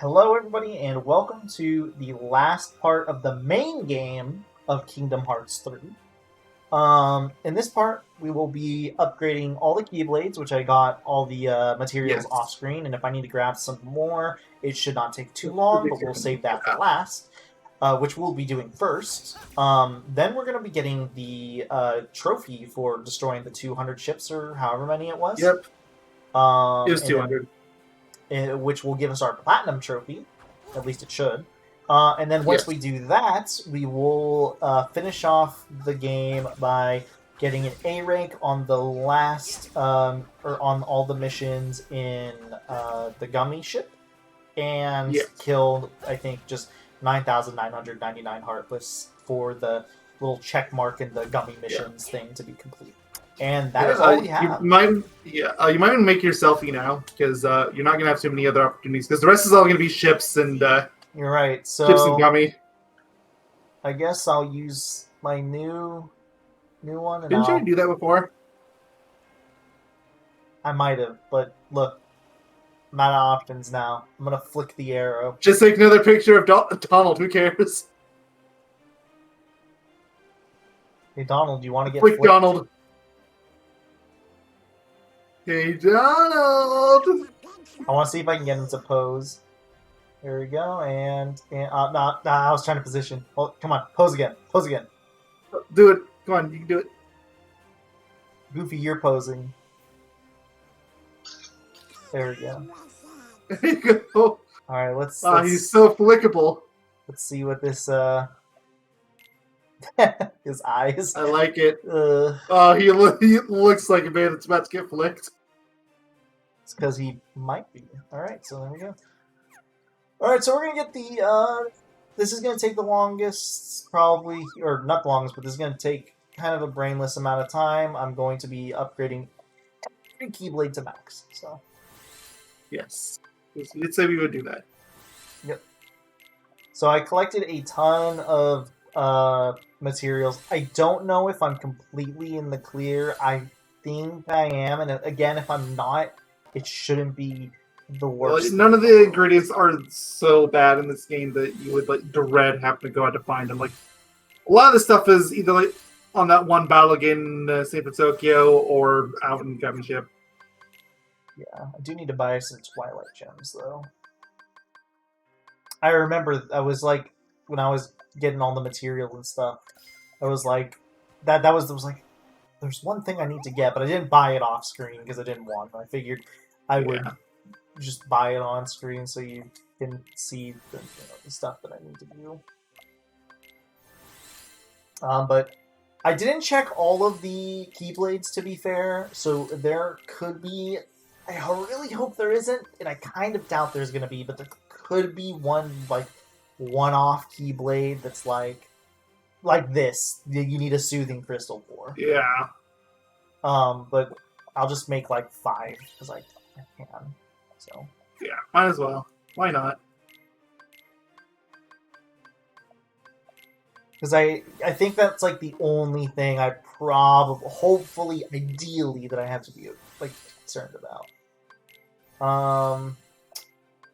Hello, everybody, and welcome to the last part of the main game of Kingdom Hearts 3. In this part, we will be upgrading all the Keyblades, which I got all the materials off Yes. screen, and if I need to grab some more, it should not take too long, but we'll save that for Yeah. last, which we'll be doing first. Then we're going to be getting the trophy for destroying the 200 ships, or however many it was. Yep. It was And then 200. which will give us our platinum trophy. At least it should. And then once Yes. we do that, we will finish off the game by getting an A rank on the last, or on all the missions in the Gummy ship, and Yes. killed, I think, just 9,999 Heartless for the little check mark in the Gummy Yeah. missions thing to be complete. And that Yeah. is all we You have. might. Yeah. You might even make your selfie now because you're not gonna have too many other opportunities because the rest is all gonna be ships and You're right. ships and So gummy. I guess I'll use my new one, and Didn't you do that before? I might have, but look, I'm out of options now. I'm gonna flick the arrow. Just take another picture of Donald. Who cares? Hey Donald, do you want to get Flick flicked? Donald. Hey Donald. I want to see if I can get him to pose. There we go, and no, I was trying to position. Oh, come on, pose again, pose again. Do it. Come on, you can do it. Goofy, you're posing. There we go. There you go. All right, let's He's so flickable. let's see what this his eyes. I like it. Uh, He looks like a man that's about to get flicked. it's because he might be. All right, so there we go. All right, so we're gonna get the. This is gonna take the longest, probably, or not the longest, but this is gonna take kind of a brainless amount of time. I'm going to be upgrading every Keyblade to max. So. Yes. You did say we would do that. Yep. So I collected a ton of materials. I don't know if I'm completely in the clear. I think I am, and again, if I'm not, it shouldn't be the Well, worst. none of the ingredients are so bad in this game that you would like dread having to go out to find them. Like a lot of the stuff is either like on that one battle again, San Francisco, or out in Gummy Ship. Yeah, I do need to buy some Twilight Gems, though. I remember I was like, when I was getting all the material and stuff, I was like, that was like, there's one thing I need to get, but I didn't buy it off screen because I didn't want it. I figured I would just buy it on screen so you can see the stuff that I need to do. But I didn't check all of the Keyblades, to be fair, so there could be. I really hope there isn't, and I kind of doubt there's going to be, but there could be one, like, one-off Keyblade that's like this. You need a Soothing Crystal for. Yeah. But I'll just make, like, 5, because I can. So. Yeah, might as well. Why not? Because I think that's, like, the only thing I probably, hopefully, ideally, that I have to be, like, concerned about.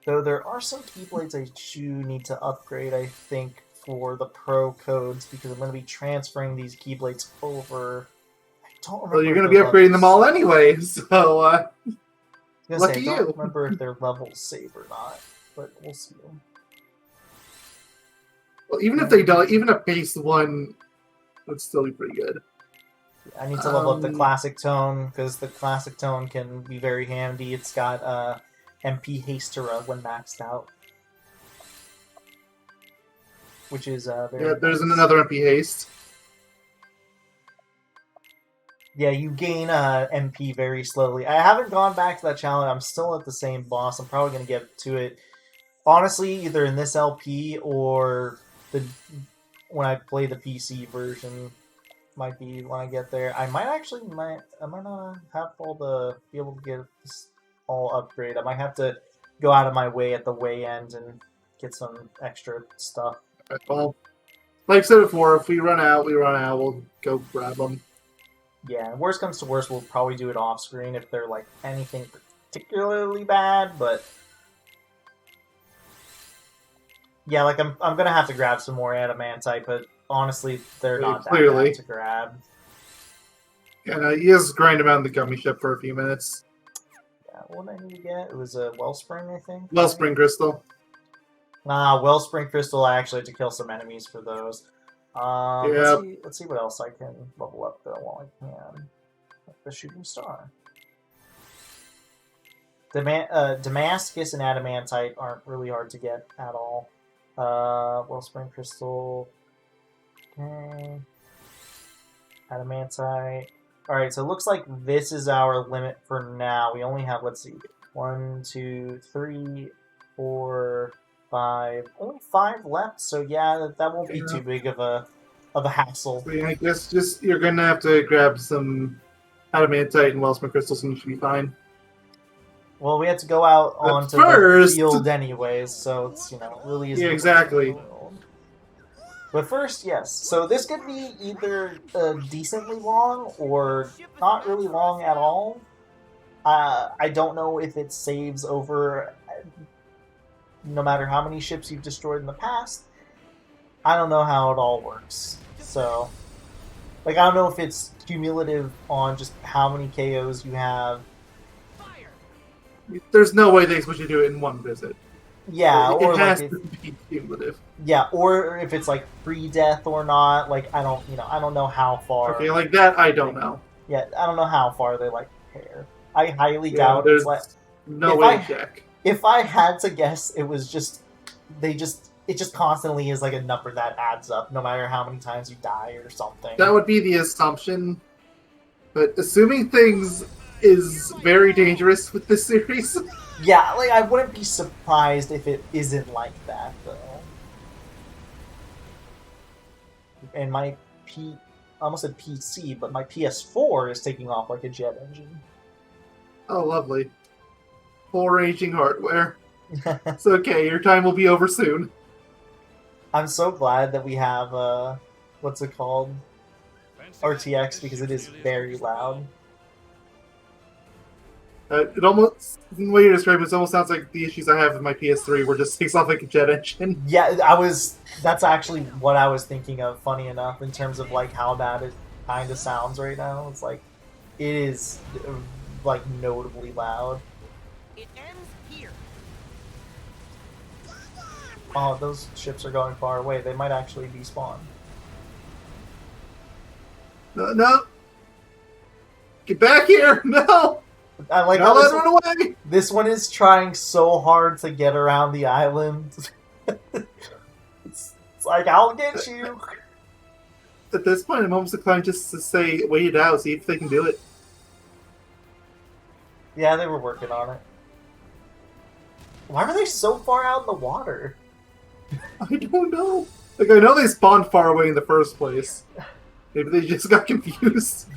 Though there are some Keyblades I do need to upgrade, I think, for the Pro codes, because I'm going to be transferring these Keyblades over. I don't remember. Well, you're going to be upgrading them all anyway, so lucky I don't you. remember if their levels save or not, but we'll see. Well, even if they don't, even a base one would still be pretty good. I need to level up the Classic Tone, because the Classic Tone can be very handy. It's got MP Hastera when maxed out. Which is very Yeah, there's nice. another MP Haste. Yeah, you gain MP very slowly. I haven't gone back to that challenge. I'm still at the same boss. I'm probably going to get to it, honestly, either in this LP or when I play the PC version. Might be when I get there. I might not have be able to get this all upgrade. I might have to go out of my way at the way end and get some extra stuff. Well, like I said before, if we run out, we run out. We'll go grab them. Yeah, worst comes to worst, we'll probably do it off screen if they're like anything particularly bad, but Yeah, like I'm gonna have to grab some more adamantite, but honestly, they're not that bad Clearly. to grab. And you just grind them out in the gummy ship for a few minutes. Yeah, what did I need to get? It was a wellspring, I think. Wellspring crystal. Wellspring crystal. I actually have to kill some enemies for those. Let's Yeah. see. Let's see what else I can level up though while I can. Like the shooting star. Damascus and adamantite aren't really hard to get at all. Wellspring crystal. Okay. Adamantite. Alright, so it looks like this is our limit for now. We only have, let's see, 1, 2, 3, 4, 5. Only 5 left, so yeah, that won't be too big of a hassle. So yeah, I guess just you're gonna have to grab some adamantite and wellspring crystals and you should be fine. Well, we had to go out But onto first- the field anyways, so it's, it really isn't Yeah, exactly. the world. But first, yes. So this could be either decently long or not really long at all. I don't know if it saves over no matter how many ships you've destroyed in the past. I don't know how it all works. So, I don't know if it's cumulative on just how many KOs you have. There's no way they expect you to do it in one visit. Yeah, or it has like to be cumulative. Yeah, or if it's like pre-death or not. I don't know how far. Okay, like that, I don't know. Yeah, I don't know how far they pair. I highly doubt there's it's no way to check. If I had to guess, it was just it just constantly is a number that adds up, no matter how many times you die or something. That would be the assumption, but assuming things is very dangerous with this series. Yeah, I wouldn't be surprised if it isn't like that though. And my I almost said PC, but my PS4 is taking off like a jet engine. Oh, lovely. Full raging hardware. It's okay, your time will be over soon. I'm so glad that we have, what's it called? RTX, because it is very loud. It almost, the way you describe it, almost sounds like the issues I have with my PS3 where it just takes off like a jet engine. Yeah, that's actually what I was thinking of, funny enough, in terms of how bad it kind of sounds right now. It's it is, notably loud. It ends here. Oh, those ships are going far away. They might actually despawn. No. Get back here! No! I like Don't how let it run away! this one is trying so hard to get around the island. it's I'll get you. At this point, I'm almost inclined just to say, wait it out, see if they can do it. Yeah, they were working on it. Why were they so far out in the water? I don't know. I know they spawned far away in the first place. Maybe they just got confused.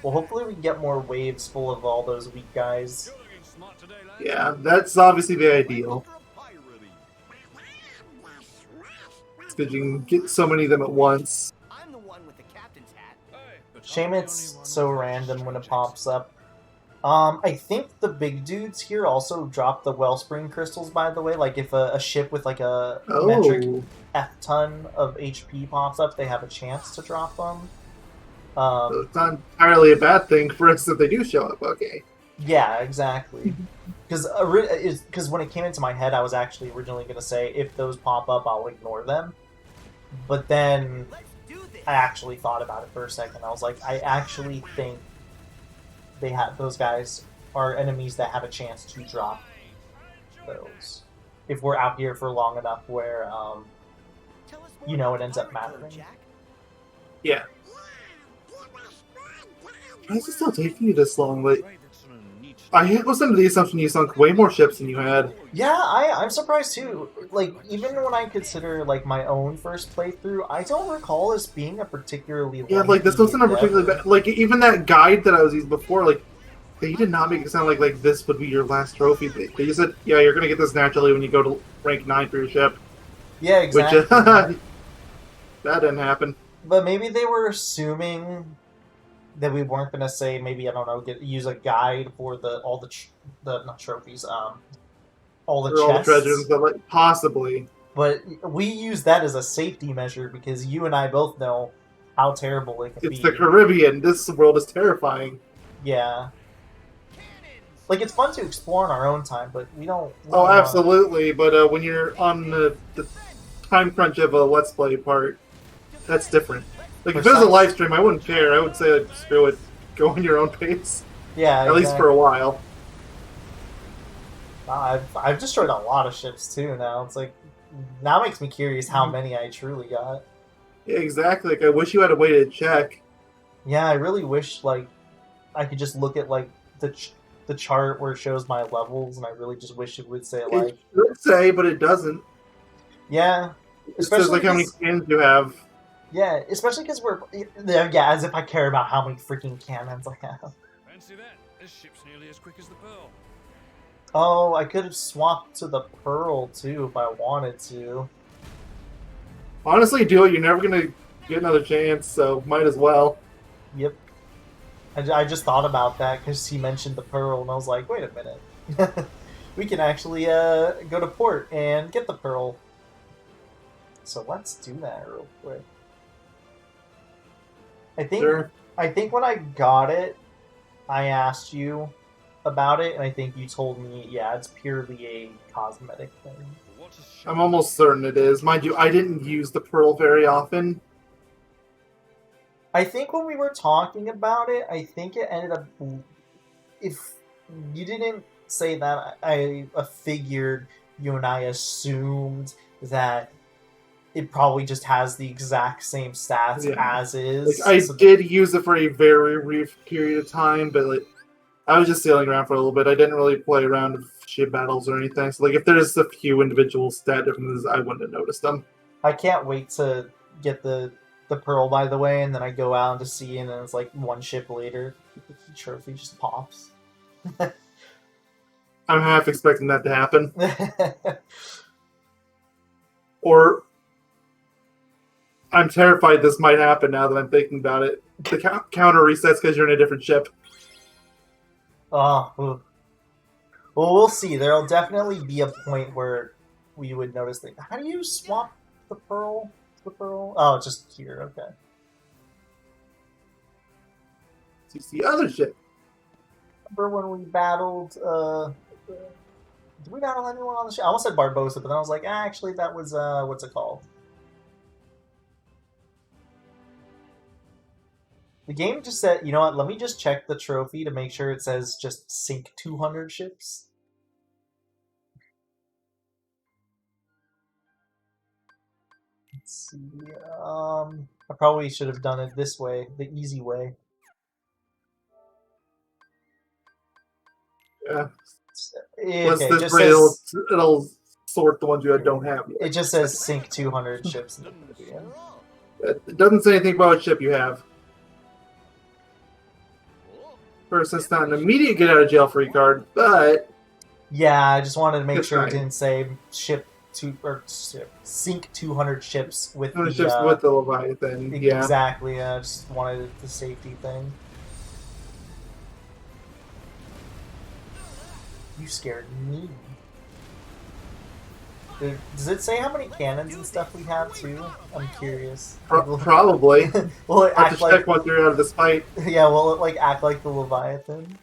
Well, hopefully we can get more waves full of all those weak guys. Yeah, that's obviously the ideal. Because you can get so many of them at once. I'm the one with the captain's hat. Shame it's so random when it pops up. I think the big dudes here also drop the wellspring crystals, by the way. If a ship with a metric F-ton of HP pops up, they have a chance to drop them. So it's not entirely a bad thing for us if they do show up, okay. Yeah, exactly. Because when it came into my head, I was actually originally going to say, if those pop up, I'll ignore them. But then Let's do this. I actually thought about it for a second. I was like, I actually think those guys are enemies that have a chance to drop those. If we're out here for long enough where, Tell us more it ends up about Power mattering. Jack. Yeah. Why is it still taking you this long? I was under the assumption you sunk way more ships than you had. Yeah, I'm surprised too. Even when I consider my own first playthrough, I don't recall this being a particularly Yeah, this wasn't a particularly bad. Even that guide that I was using before, they did not make it sound like this would be your last trophy. They just said, yeah, you're gonna get this naturally when you go to rank 9 for your ship. Yeah, exactly. Which that didn't happen. But maybe they were assuming that we weren't going to say, maybe, I don't know, use a guide for all the not trophies, all the for all the treasures, chests. but like possibly. But we use that as a safety measure because you and I both know how terrible it can It's be. the Caribbean. This world is terrifying. Yeah. Cannons! Like, it's fun to explore in our own time, but we don't Oh, wanna- absolutely. But when you're on the time crunch of a Let's Play part, that's different. Like, if it was a Precise. live stream, I wouldn't care. I would say, like, screw it. Go on your own pace. Yeah, At least for a while. I've destroyed a lot of ships too now. It's like, now makes me curious how many I truly got. Yeah, exactly. Like, I wish you had a way to check. Yeah, I really wish, like, I could just look at, like, the chart where it shows my levels, and I really just wish it would say, like, It should say, but it doesn't. yeah. It says, like, how many cannons you have. Yeah, especially because we're... Yeah, as if I care about how many freaking cannons I have. Fancy that. This ship's nearly as quick as the Pearl. Oh, I could have swapped to the Pearl, too, if I wanted to. Honestly, do it. You're never going to get another chance, so might as well. Yep. I just thought about that because he mentioned the Pearl, and I was like, wait a minute. We can actually go to port and get the Pearl. So let's do that real quick. Sure. I think when I got it, I asked you about it, and I think you told me, yeah, it's purely a cosmetic thing. What's a ship? I'm almost certain it is. Mind you, I didn't use the Pearl very often. I think when we were talking about it, I think it ended up... If you didn't say that, I figured you and I assumed that it probably just has the exact same stats Yeah. as is. Like, I so did use it for a very brief period of time, but like, I was just sailing around for a little bit. I didn't really play around with ship battles or anything. So like, if there's a few individual stat differences, I wouldn't have noticed them. I can't wait to get the Pearl, by the way, and then I go out to sea, and then it's like one ship later, the trophy just pops. I'm half expecting that to happen. Or I'm terrified this might happen now that I'm thinking about it. The counter resets because you're in a different ship. Oh, ooh. Well, we'll see. There'll definitely be a point where we would notice that. How do you swap the Pearl? The Pearl? Oh, it's just here. Okay. So you see other ship. Remember when we battled? Did we battle anyone on the ship? I almost said Barbosa, but then I was like, actually, that was what's it called? The game just said, you know what? Let me just check the trophy to make sure it says just sink 200 ships. Let's see. I probably should have done it this way, the easy way. Yeah. Okay, Plus it this just way says, it'll sort the ones you don't have yet. it just says sink 200 ships. Yeah. It doesn't say anything about what ship you have. First, it's not an immediate get out of jail free card, but Yeah, I just wanted to make It's sure it fine. didn't say sink 200 ships with it's the just with the Leviathan. Yeah. exactly. I just wanted the safety thing. You scared me. Does it say how many cannons and stuff we have too? I'm curious. Probably. Will it I have act to like check once you're out of this fight. yeah? Will it like act like the Leviathan?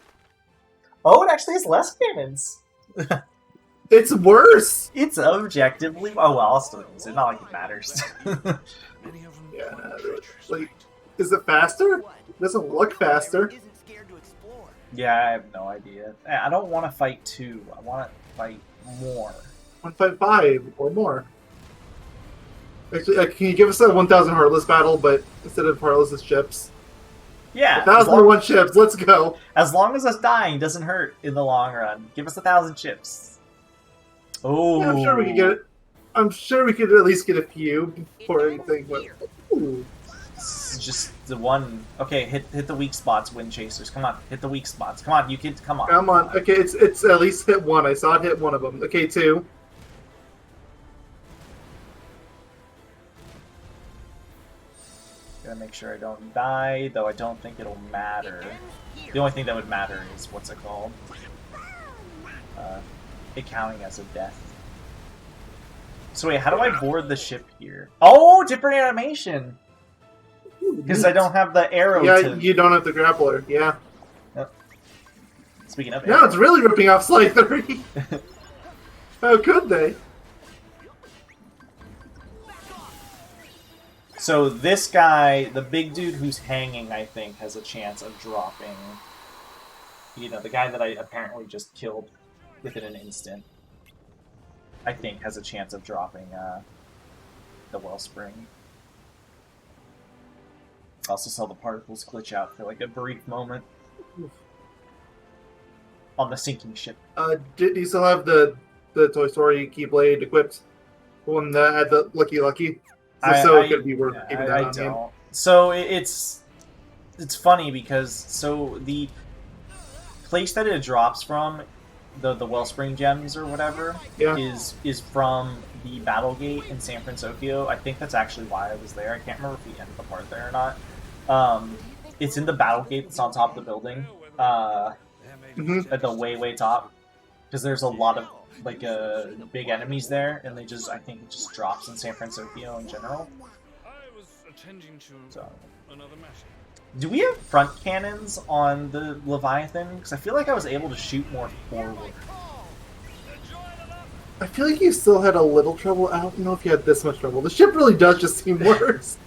Oh, it actually has less cannons. It's worse. It's objectively. Oh well, I'll still use it. Not like it matters. Many of them Yeah, quite like, treacherous. is it faster? What? It doesn't look faster. Isn't scared to explore. Yeah, I have no idea. I don't want to fight two. I want to fight more. 155 or more. Actually, can you give us a 1,000 Heartless battle, but instead of Heartless, it's ships? Yeah, 1,001 ships, let's go! as long as us dying doesn't hurt in the long run. Give us 1,000 chips. Oh, Yeah, I'm sure we could get it. I'm sure we could at least get a few before It anything ends went. here. Ooh. It's just the one. Okay, hit the weak spots, wind chasers. Come on, hit the weak spots. Come on, you kids. Come on. Come on. Okay, it's at least hit one. I saw it hit one of them. Okay, two. Gotta make sure I don't die, though I don't think it'll matter. It ends here. The only thing that would matter is what's it called? it counting as a death. So wait, how do I board the ship here? Oh, different animation! Because I don't have the arrow Yeah, to... you don't have the grappler. Yeah. Speaking of No, arrow. it's really ripping off Sly 3. How could they? So this guy, the big dude who's hanging, I think, has a chance of dropping... You know, the guy that I apparently just killed within an instant, I think, has a chance of dropping the wellspring. I also saw the particles glitch out for like a brief moment on the sinking ship. Do you still have the Toy Story Keyblade equipped? The one that had the Lucky? So it could be worth keeping that on hand. Don't. So it's funny because the place that it drops from, the wellspring gems or whatever, Yeah. is from the battle gate in San Francisco. I think that's actually why I was there. I can't remember if we ended the part there or not. It's in the battle gate that's on top of the building, at the way top, because there's a lot of like big enemies there, and I think it just drops in San Francisco in general. I was attending to So, another matter. do we have front cannons on the Leviathan? Because I feel like I was able to shoot more forward. I feel like you still had a little trouble. I don't know if you had this much trouble. The ship really does just seem worse.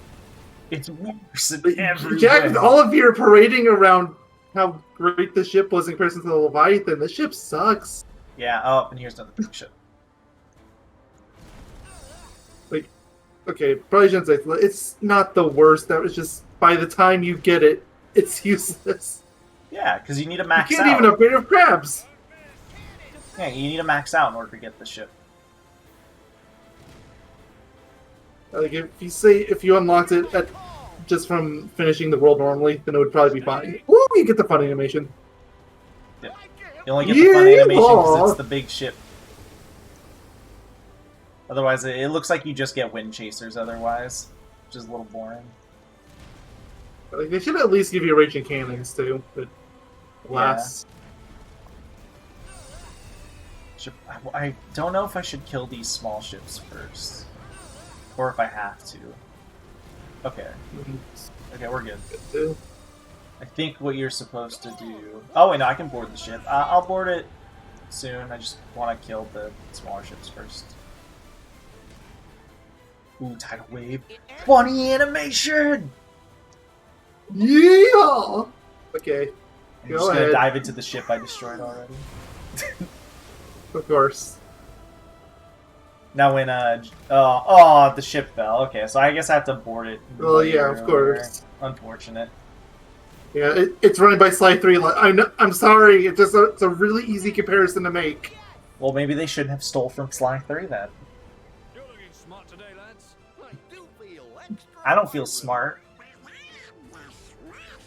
It's worse in every Jack, way. with all of your parading around how great the ship was in comparison to the Leviathan, the ship sucks. Yeah, oh, and here's another big ship. Like, okay, probably shouldn't say it's not the worst. That was just, by the time you get it, it's useless. Yeah, because you need to max You can't out. even upgrade with crabs. Yeah, you need to max out in order to get the ship. Like, if you unlocked it just from finishing the world normally, then it would probably be fine. Ooh, you get the fun animation. Yeah. You only get the fun Yeah. animation because it's the big ship. Otherwise, it looks like you just get wind chasers otherwise, which is a little boring. Like, they should at least give you raging cannons too, but alas. I don't know if I should kill these small ships first, or if I have to. Okay. Okay, we're good. Too. I think what you're supposed to do... Oh, wait, no, I can board the ship. I'll board it soon. I just want to kill the smaller ships first. Ooh, tidal wave. Funny animation! Yeah. Okay, I'm Go just going to ahead. dive into the ship I destroyed already. of course. Now when, the ship fell. Okay, so I guess I have to board it. Well, yeah, of later. course. Unfortunate. Yeah, it's running by Sly 3. I'm sorry, it's a really easy comparison to make. Well, maybe they shouldn't have stole from Sly 3 then. You're looking smart today, lads. I do feel extra. I don't feel smart.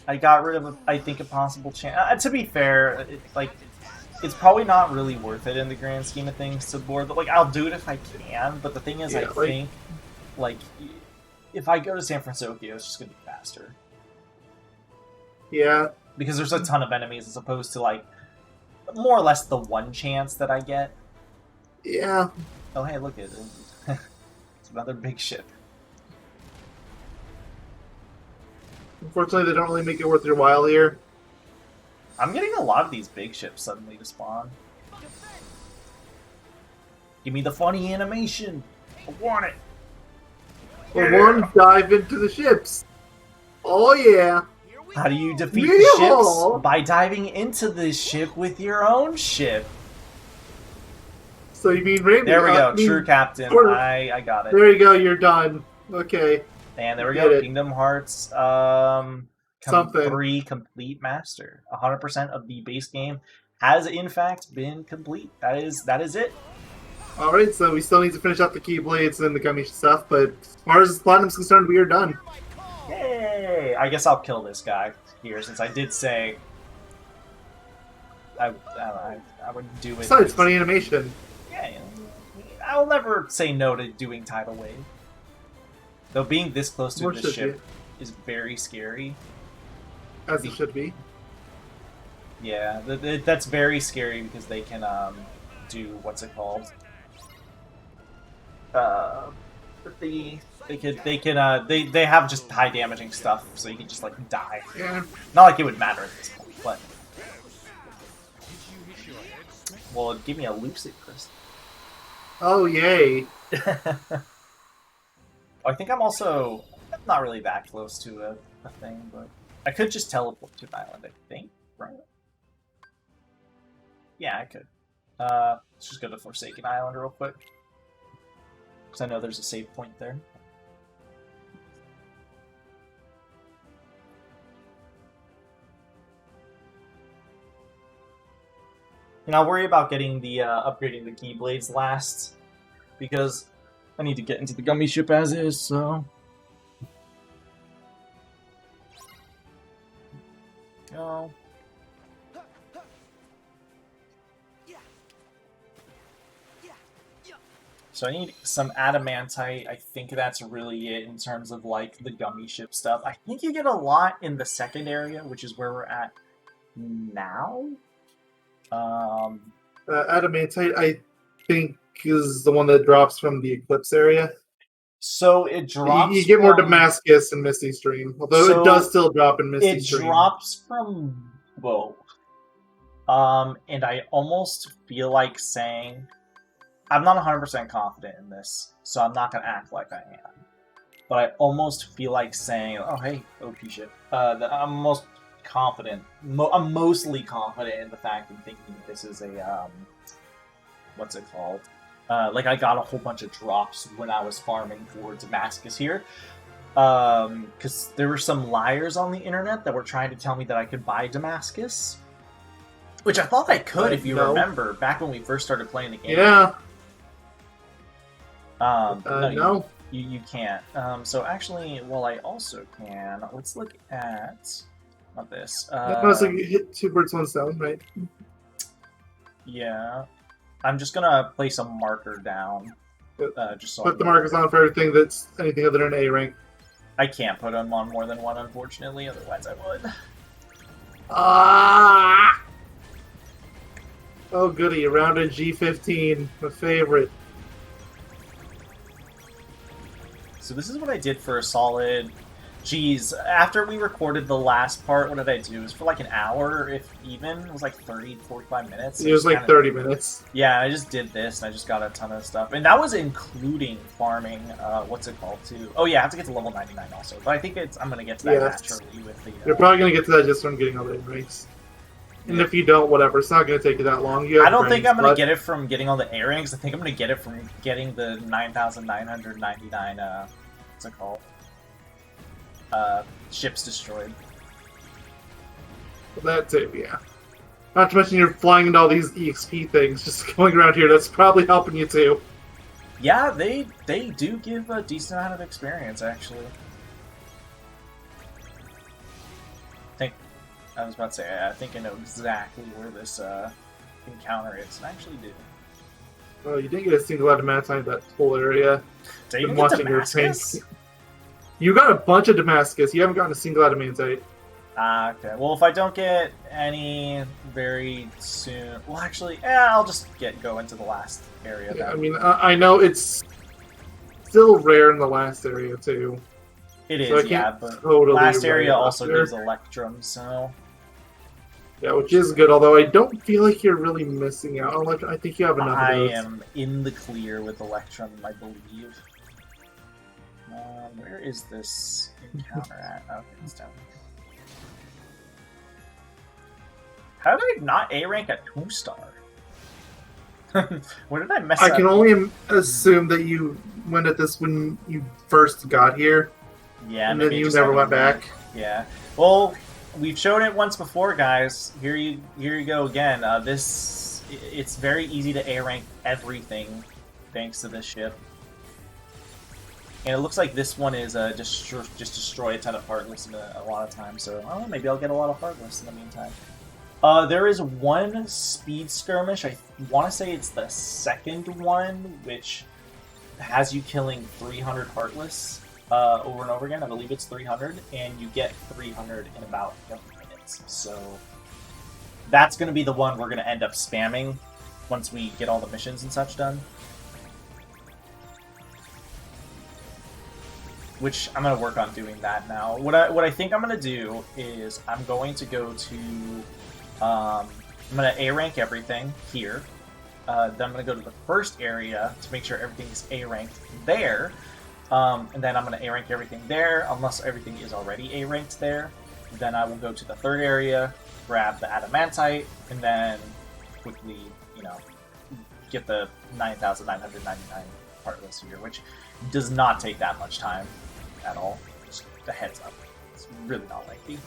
I got rid of, I think, a possible chance. To be fair, it's probably not really worth it in the grand scheme of things to board. But, I'll do it if I can. But the thing is, Yeah, I think, if I go to San Francisco, it's just going to be faster. Yeah. Because there's a ton of enemies as opposed to, more or less the one chance that I get. Yeah. Oh, hey, look at it. It's another big ship. Unfortunately, they don't really make it worth your while here. I'm getting a lot of these big ships suddenly to spawn. Give me the funny animation. I want it. Well, one, dive into the ships. Oh, yeah. Here we How do you go. defeat the Yeehaw! ships? By diving into this ship with your own ship. So you mean Rainbow? There we go. True Captain. sort of. I got it. There you go, you're done. Okay. And there we Get go. it. Kingdom Hearts. Something. 3 complete master. 100% of the base game has in fact been complete. That is it. Alright, so we still need to finish up the Keyblades and the gummy stuff, but as far as Platinum's concerned, we are done. Yay! I guess I'll kill this guy here since I did say I would do it. Besides, funny animation. Yeah, I'll never say no to doing Tidal Wave. Though being this close to More the should ship is very scary. As it should be. Yeah, that's very scary because they can do what's it called? They have just high damaging stuff, so you can just like die. Yeah. Not like it would matter at this point, but Did you hit your head, Smith? well, give me a lucid crystal. Oh, yay. I think I'm also not really that close to a thing, but I could just teleport to an island. I think, right? Yeah, I could. Let's just go to Forsaken Island real quick, because I know there's a save point there. And I'll worry about getting the upgrading the Keyblades last, because I need to get into the gummy ship as is. So, go. So I need some adamantite. I think that's really it in terms of like the gummy ship stuff. I think you get a lot in the second area, which is where we're at now. Adamantite, I think, is the one that drops from the Eclipse area. So it drops. You get more from- Damascus and Misty Stream, although So it does still drop in Misty It Stream. drops from both. And I almost feel like saying, I'm not 100% confident in this, so I'm not going to act like I am. But I almost feel like saying, oh, hey, OP ship. That I'm most confident. I'm mostly confident in the fact and thinking that this is a, what's it called? Like, I got a whole bunch of drops when I was farming for Damascus here. Because there were some liars on the internet that were trying to tell me that I could buy Damascus. Which I thought I could, if you no. remember, back when we first started playing the game. Yeah. No, No. you can't. So actually, well, I also can. Let's look at not this. No, it's like you hit two birds, one stone, right? Yeah, I'm just gonna place a marker down. Just so I Put the know. markers on for everything that's anything other than A rank. I can't put them on more than one, unfortunately. Otherwise, I would. Ah! Oh, goody. Around a G15. My favorite. So this is what I did for a solid... Geez, after we recorded the last part, what did I do? It was for like an hour, if even. It was like 30, 45 minutes. It was like 30 minutes. Yeah, I just did this, and I just got a ton of stuff. And that was including farming, what's it called, too? Oh yeah, I have to get to level 99 also. But I think I'm going to get to that Yes. naturally with the... You're probably going to get to that just from getting all the ranks. And if you don't, whatever. It's not going to take you that long. You have I don't think brains, I'm going but- to get it from getting all the A ranks. I think I'm going to get it from getting the 9,999, what's it called? Ships destroyed. That too, yeah. Not to mention you're flying into all these EXP things just going around here. That's probably helping you too. Yeah, they do give a decent amount of experience, actually. I was about to say, I think I know exactly where this encounter is. I actually do. Oh, you didn't get a single adamantite in that whole area. Did you Been get watching your Damascus? tank. You got a bunch of Damascus. You haven't gotten a single adamantite. Ah, okay. Well, if I don't get any very soon... Well, actually, I'll just go into the last area. Yeah, then. I mean, I know it's still rare in the last area too. It is, So I yeah, can't but totally last write area it off also there. gives Electrum, so... Yeah, which is good, although I don't feel like you're really missing out on Electrum. I think you have enough I of those. am in the clear with Electrum, I believe. Where is this encounter at? Okay, it's down here. How did I not A rank at 2-star? Where did I mess I up? can only assume that you went at this when you first got here, Yeah, and maybe then you just never haven't went back. Yeah. Well, we've shown it once before, guys. Here you go again. It's very easy to A rank everything thanks to this ship. And it looks like this one is just destroy a ton of Heartless a lot of times. So I don't know, maybe I'll get a lot of Heartless in the meantime. There is one speed skirmish. I want to say it's the second one, which has you killing 300 Heartless over and over again. I believe it's 300, and you get 300 in about 7 minutes. So that's going to be the one we're going to end up spamming. once we get all the missions and such done. Which I'm gonna work on doing that now. What I think I'm gonna do is I'm going to go to I'm gonna A rank everything here. Then I'm gonna go to the first area to make sure everything's A ranked there. And then I'm going to A-rank everything there, unless everything is already A-ranked there. Then I will go to the third area, grab the Adamantite, and then quickly, get the 9,999 Heartless here, which does not take that much time at all. Just a heads up. It's really not lengthy.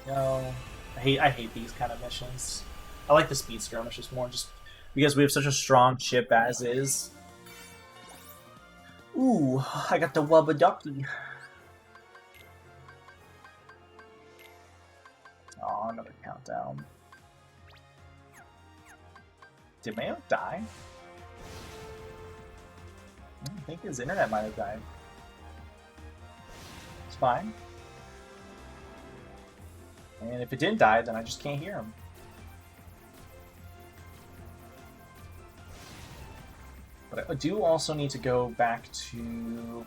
No. I hate these kind of missions. I like the speed skirmishes more, just because we have such a strong ship as is. Ooh, I got the Wubba Ducky. Oh, another countdown. Did Mayo die? I think his internet might have died. It's fine. And if it didn't die, then I just can't hear him. But I do also need to go back to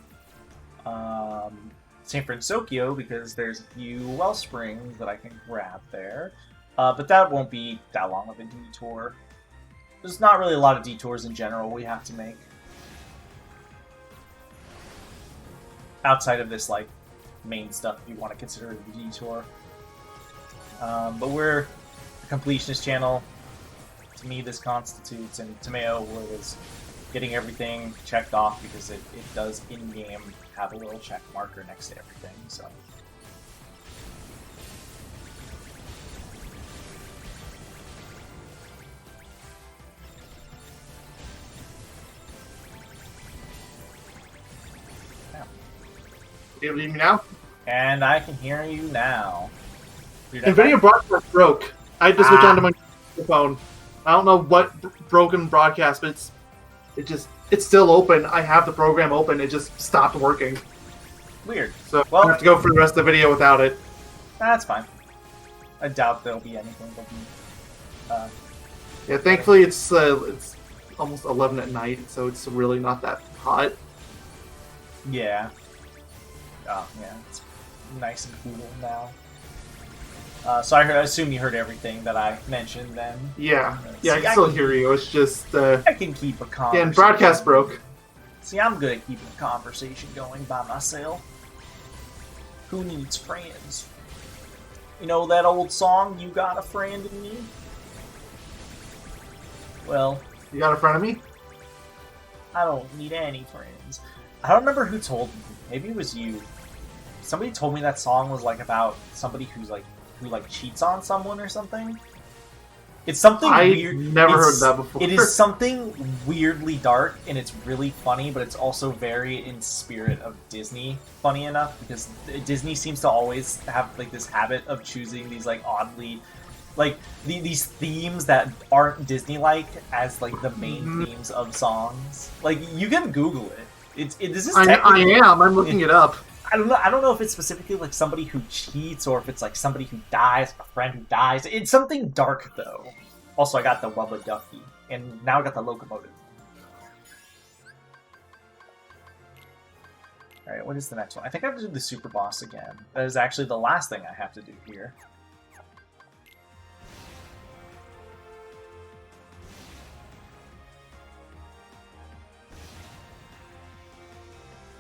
San Francisco because there's a few well springs that I can grab there. But that won't be that long of a detour. There's not really a lot of detours in general we have to make. Outside of this, main stuff if you want to consider it a detour. But we're a completionist channel. To me, this constitutes, and Tomeo was getting everything checked off because it does in-game have a little check marker next to everything, so. Yeah. You able to hear me now? And I can hear you now. NVIDIA broadcast broke. I had to switch onto my phone. I don't know what broken broadcast, but it's still open. I have the program open. It just stopped working. Weird. So Well, I have to go for the rest of the video without it. That's fine. I doubt there'll be anything. Yeah, thankfully it's almost 11 at night, so it's really not that hot. Yeah. Oh, yeah. It's nice and cool now. So I assume you heard everything that I mentioned then. Yeah, See, I can still hear you. It's just I can keep a conversation. yeah, and broadcast broke. See, I'm good at keeping a conversation going by myself. Who needs friends? You know that old song, "You Got a Friend in Me"? Well, You got a friend of me? I don't need any friends. I don't remember who told me. Maybe it was you. Somebody told me that song was about somebody who cheats on someone or something. It's something weird. I've never heard that before. It is something weirdly dark, and it's really funny, but it's also very in spirit of Disney. Funny enough, because Disney seems to always have this habit of choosing these oddly, these themes that aren't Disney-like as the main themes of songs. You can Google it. This is. I am. I'm looking it up. I don't know if it's specifically somebody who cheats or if it's somebody who dies, a friend who dies. It's something dark though. Also, I got the Wubba Ducky, and now I got the locomotive. All right, what is the next one? I think I have to do the super boss again. That is actually the last thing I have to do here.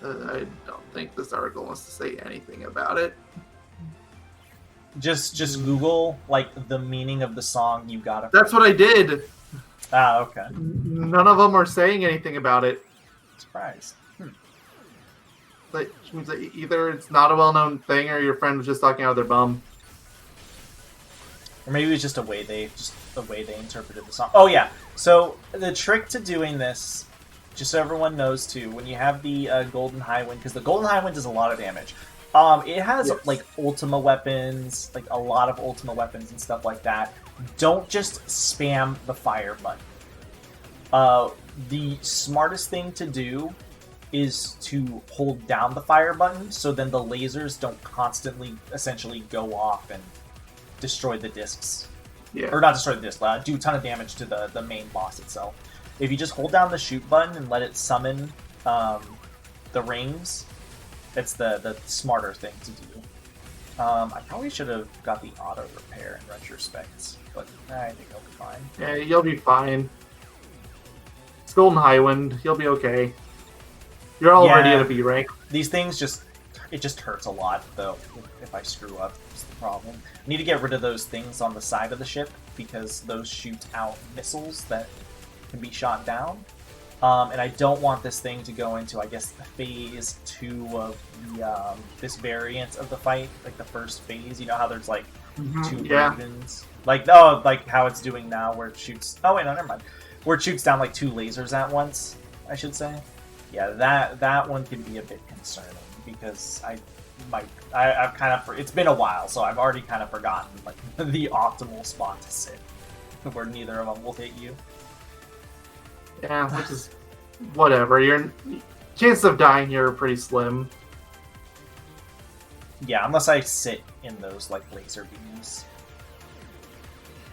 I don't think this article wants to say anything about it. Just Google the meaning of the song "You Gotta." That's what I did. Ah, okay. None of them are saying anything about it. Surprise. Which means that either it's not a well-known thing, or your friend was just talking out of their bum. Or maybe it was just the way they interpreted the song. Oh yeah. So the trick to doing this, just so everyone knows too, when you have the Golden High Wind, because the Golden High Wind does a lot of damage. It has Ultima weapons, a lot of Ultima weapons and stuff like that. Don't just spam the fire button. The smartest thing to do is to hold down the fire button, so then the lasers don't constantly essentially go off and destroy the discs. Yeah. Or not destroy the disc, do a ton of damage to the main boss itself. If you just hold down the shoot button and let it summon the rings, that's the smarter thing to do. I probably should have got the auto repair in retrospect, but I think I'll be fine. Yeah, you'll be fine. It's Golden Highwind. You'll be okay. You're already Yeah. at a B rank. These things just hurts a lot though if I screw up. That's the problem. I need to get rid of those things on the side of the ship because those shoot out missiles that can be shot down. And I don't want this thing to go into, I guess, phase 2 of the this variant of the fight, like the first phase. You know how there's like two Yeah. ravens, like how it's doing now, where it shoots. Oh wait, no, never mind. Where it shoots down like 2 lasers at once, I should say. Yeah, that one can be a bit concerning because I've kind of, it's been a while, so I've already kind of forgotten like the optimal spot to sit where neither of them will hit you. Yeah, which is whatever. Your chances of dying here are pretty slim. Yeah, unless I sit in those like laser beams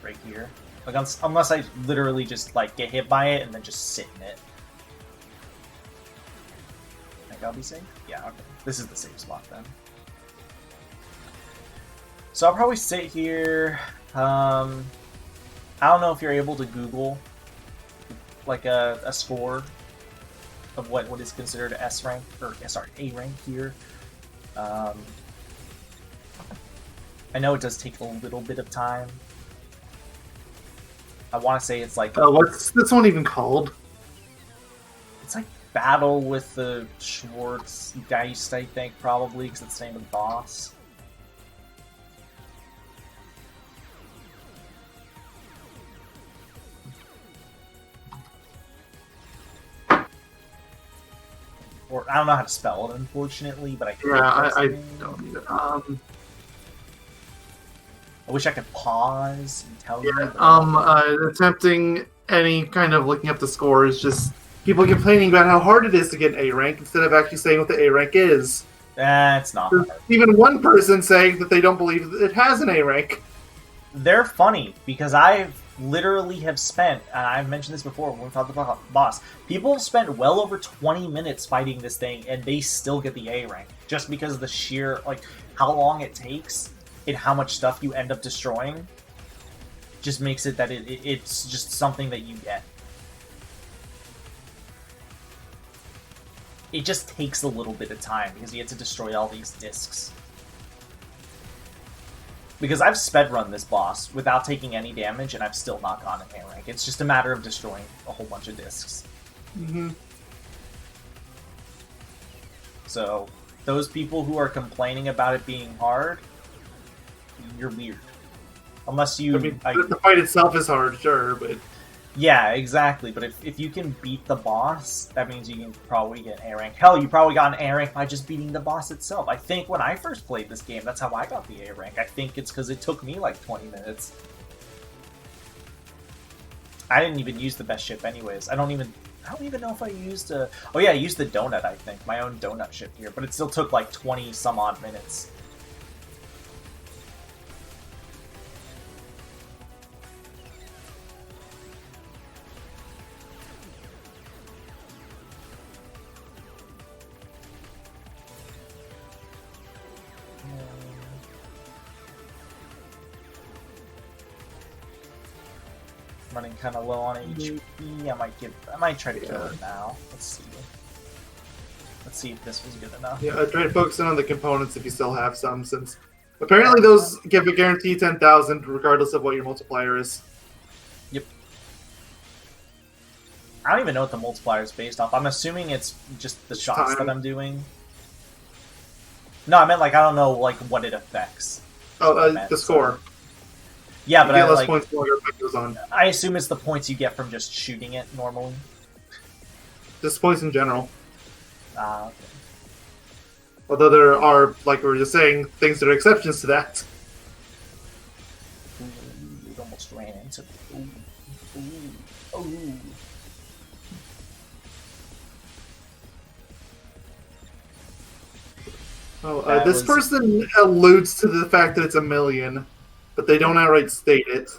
right here. Like unless I literally just like get hit by it and then just sit in it. Think I'll be safe? Yeah, okay. This is the safe spot then. So I'll probably sit here. I don't know if you're able to Google like a score of what is considered a S rank, or sorry, A rank here. I know it does take a little bit of time. I want to say it's like What's this one even called? it's like battle with the Schwartz Geist, I think, probably because it's the name of the boss. Or I don't know how to spell it, unfortunately, but I think that's the I name. don't either. I wish I could pause and tell you. Yeah, but- attempting any kind of looking up the score is just people complaining about how hard it is to get an A rank instead of actually saying what the A rank is. It's not There's hard. even one person saying that they don't believe that it has an A rank. They're funny because I've literally have spent, and I've mentioned this before when we talked about boss, people have spent well over 20 minutes fighting this thing and they still get the A rank just because of the sheer, like, how long it takes and how much stuff you end up destroying just makes it that it's just something that you get. It just takes a little bit of time because you have to destroy all these discs. Because I've sped run this boss without taking any damage, and I've still not gotten an A rank. It's just a matter of destroying a whole bunch of discs. Mm-hmm. So, those people who are complaining about it being hard, you're weird. Unless you... I mean, the fight itself is hard, sure, but yeah, exactly. But if you can beat the boss, that means you can probably get an A rank. Hell, you probably got an A rank by just beating the boss itself. I think when I first played this game, that's how I got the A rank. I think it's because it took me like 20 minutes. I didn't even use the best ship anyways. I don't even know if I used a... Oh yeah, I used the donut, I think. My own donut ship here. But it still took like 20 some odd minutes. Running kind of low on HP. I might try to kill it now. Let's see. Let's see if this was good enough. yeah, I try to focus in on the components if you still have some, since apparently those give a guarantee 10,000 regardless of what your multiplier is. Yep. I don't even know what the multiplier is based off. I'm assuming it's just the shots time. that I'm doing. No, I meant like I don't know like what it affects. Oh, meant, the score. Yeah, You but get I less like. points the longer it goes on. I assume it's the points you get from just shooting it normally. Just points in general. Okay. Although there are, like we were just saying, things that are exceptions to that. Ooh, it almost ran into me. Ooh. Oh, That this was- person alludes to the fact that it's a million, but they don't outright state it.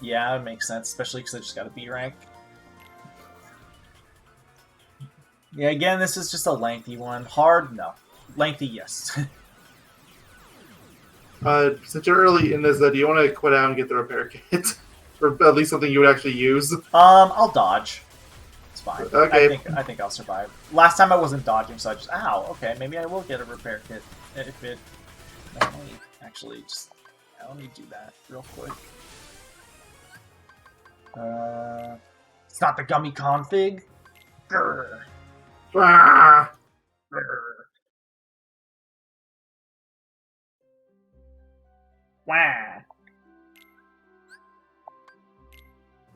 Yeah, it makes sense, especially because I just got a B rank. Yeah, again, this is just a lengthy one. Hard, no. Lengthy, yes. Since you're early in this, do you want to quit out and get the repair kit? Or at least something you would actually use? I'll dodge. It's fine. Okay. I think I'll survive. Last time I wasn't dodging, so I just okay, maybe I will get a repair kit if it. No, let me actually just let me do that real quick. It's not the gummy config. Grr. Ah! Grr. Wah.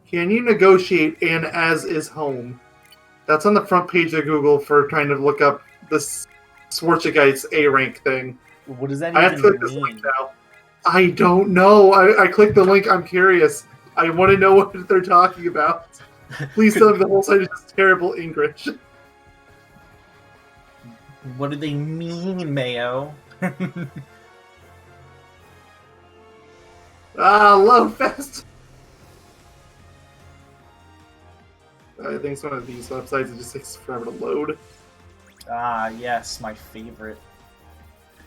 Can you negotiate an as is home? That's on the front page of Google for trying to look up this Schwarzschickite's A rank thing. What does that I have to even click this link mean? now. I don't know. I clicked the link. I'm curious. I want to know what they're talking about. Please tell me the whole site is just terrible English. What do they mean, Mayo? Load fast. I think it's one of these websites. It just takes forever to load. Yes, my favorite.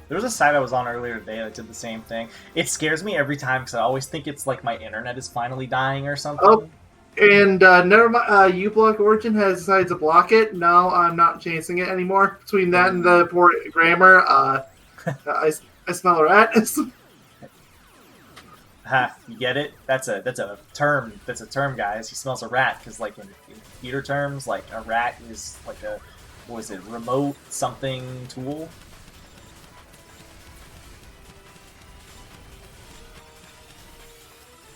There was a site I was on earlier today that did the same thing. It scares me every time because I always think it's like my internet is finally dying or something. Oh. And never mind. uBlock Origin has decided to block it. No, I'm not chancing it anymore. Between that and the poor grammar, I smell a rat. Ha, you get it? That's a term. That's a term, guys. He smells a rat because, like in computer terms, like a rat is like a remote something tool.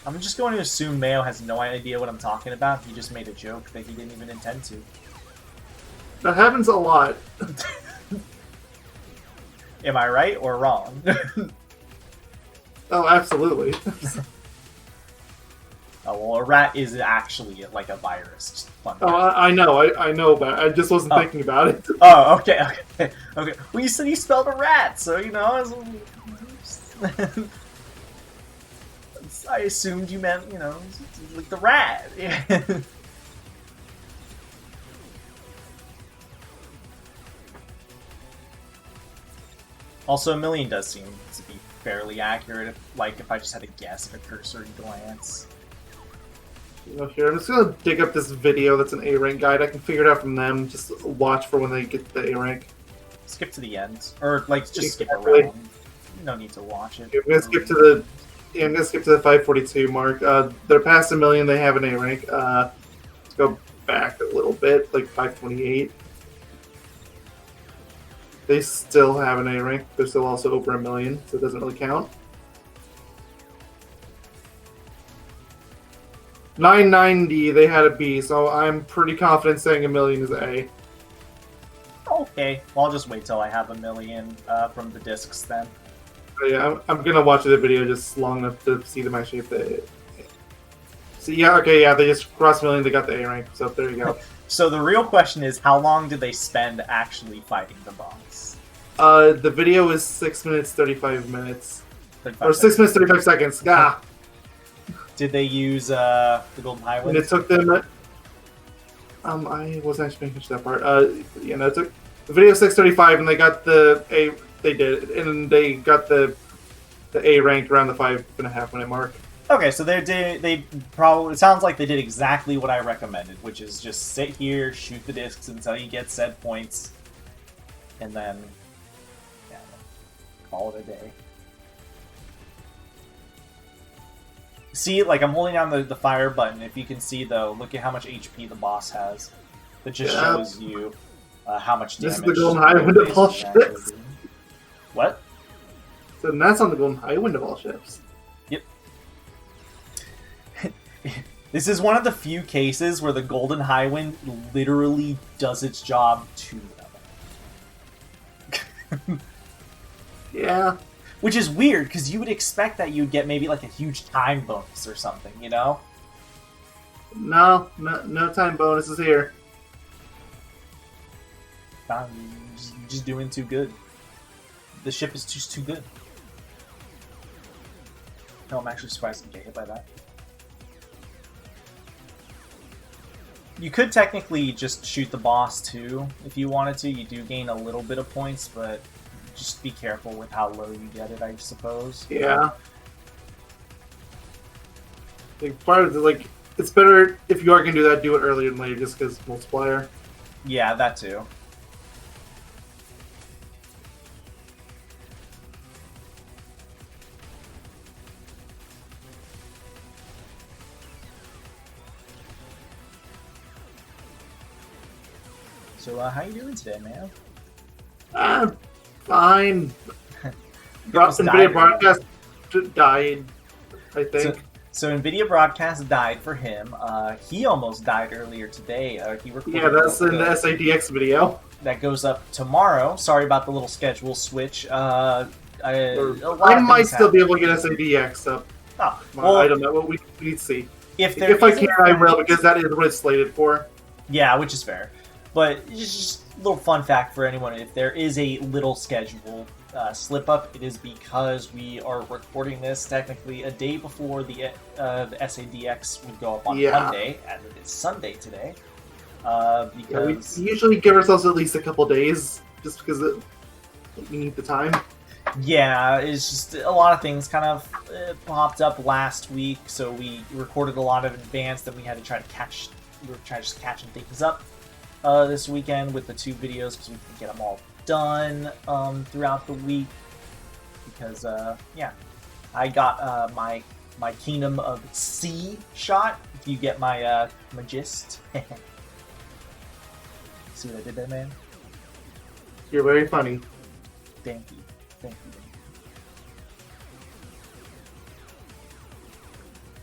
I'm just going to assume Mayo has no idea what I'm talking about. He just made a joke that he didn't even intend to. That happens a lot. Am I right or wrong? Oh, absolutely. Oh, well, a rat is actually like a virus. Fun Oh, fact. I know. I know, but I just wasn't thinking about it. Oh, okay. Well, you said you spelled a rat, so you know. I assumed you meant, like the rat. Also, a million does seem to be fairly accurate. If I just had to guess at a cursory glance. Here, I'm just gonna dig up this video that's an A rank guide. I can figure it out from them. Just watch for when they get the A rank. Skip to the end, or just skip Exactly. around. No need to watch it. I'm gonna skip to the 542 mark. They're past a million. They have an A rank. Let's go back a little bit, like 528. They still have an A rank. They're still also over a million, so it doesn't really count. 990, they had a B, so I'm pretty confident saying a million is A. Okay, well, I'll just wait till I have a million from the discs then. But yeah, I'm gonna watch the video just long enough to see them actually if they. So yeah, okay, yeah, they just crossed a million. They got the A rank, so there you go. So the real question is, how long did they spend actually fighting the boss? The video is 6 minutes 35 minutes, 35 or 6 minutes 35 seconds. Ah, Did they use the Golden Highway? and it took them. I wasn't actually making that part. It took the video 6:35, and they got the A. They did, and they got the A rank around the 5.5 minute mark. Okay, so they probably, it sounds like they did exactly what I recommended, which is just sit here, shoot the discs until you get said points, and then call it a day. See, like I'm holding down the fire button. If you can see though, look at how much HP the boss has. That just shows you how much damage. This is the Golden Highwind of all ships. What? So that's on the Golden Highwind of all ships. Yep. This is one of the few cases where the Golden Highwind literally does its job to them. Yeah. Which is weird, because you would expect that you'd get maybe like a huge time bonus or something, you know? No time bonuses here. You're just doing too good. The ship is just too good. No, I'm actually surprised to get hit by that. You could technically just shoot the boss too, if you wanted to. You do gain a little bit of points, but just be careful with how low you get it, I suppose. Yeah. Like, part of the, like, it's better if you are going to do that, do it earlier than later, just because multiplier. Yeah, that too. So, how you doing today, man? Fine. almost NVIDIA died, broadcast died, I think. So NVIDIA Broadcast died for him. He almost died earlier today. He recorded Yeah, that's in the the SIDX video. that goes up tomorrow. Sorry about the little schedule switch. A lot I of might things still be happen. able to get SIDX up. Oh, I don't know. What we need to see. if I can, I will, because that is what it's slated for. Yeah, which is fair. But it's just a little fun fact for anyone: if there is a little schedule slip up, it is because we are recording this technically a day before the SADX would go up on Monday, and it is Sunday today. Because we usually give ourselves at least a couple days, just because we need the time. Yeah, it's just a lot of things kind of popped up last week, so we recorded a lot in advance. Then we had to try to catch. We were trying to just catching things up this weekend with the 2 videos because we can get them all done throughout the week. Because yeah, I got my Kingdom of Sea shot. If you get my my gist. See what I did there, man? You're very funny. Thank you. Thank you.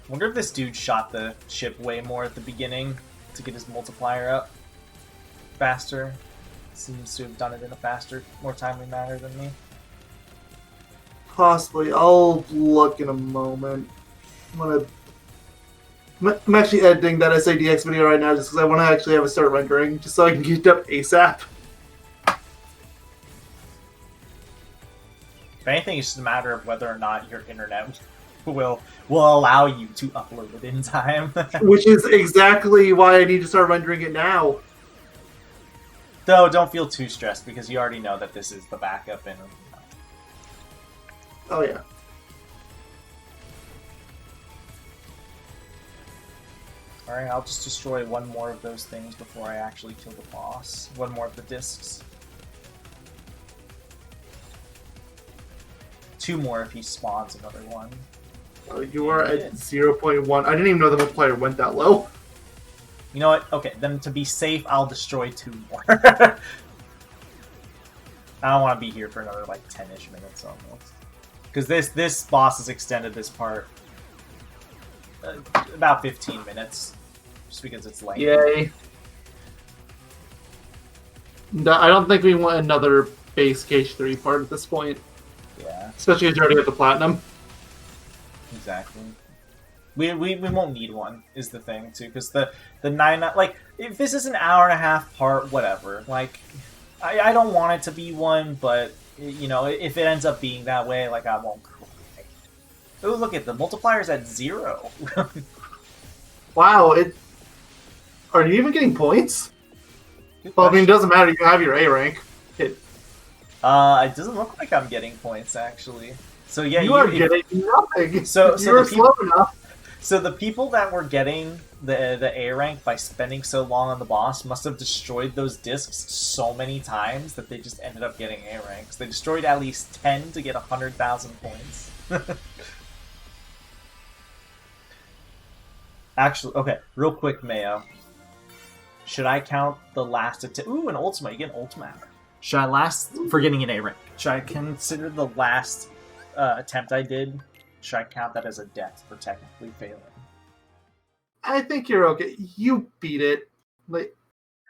Wonder if this dude shot the ship way more at the beginning to get his multiplier up faster. Seems to have done it in a faster, more timely manner than me. Possibly. I'll look in a moment. I'm actually editing that SADX video right now just because I want to actually have it start rendering, just so I can get it up ASAP. If anything, it's just a matter of whether or not your internet will allow you to upload it in time. Which is exactly why I need to start rendering it now. Though, don't feel too stressed because you already know that this is the backup and. Oh yeah. Alright, I'll just destroy one more of those things before I actually kill the boss. One more of the discs. 2 more if he spawns another one. You are at 0.1. I didn't even know the multiplier went that low. You know what? Okay, then to be safe, I'll destroy 2 more. I don't want to be here for another like 10-ish minutes almost. Because this boss has extended this part about 15 minutes. Just because it's late. Yay. No, I don't think we want another base Cage 3 part at this point. Yeah. Especially as you already have the platinum. Exactly. We won't need one, is the thing, too. Because the 9... Like, if this is an hour-and-a-half part, whatever. Like, I don't want it to be one, but, you know, if it ends up being that way, like, I won't cry. Oh, look at the multiplier's at 0. Wow, are you even getting points? Well, I mean, it doesn't matter. You have your A rank. It doesn't look like I'm getting points, actually. So, yeah, you are getting nothing. So you're slow enough. So the people that were getting the A rank by spending so long on the boss must have destroyed those discs so many times that they just ended up getting A ranks. They destroyed at least 10 to get 100,000 points. Actually, okay, real quick, Mayo. Should I count the last attempt? Ooh, an Ultima. You get an Ultima. Should I for getting an A rank? Should I consider the last attempt I did? Should I count that as a death for technically failing? I think you're okay. You beat it. Like,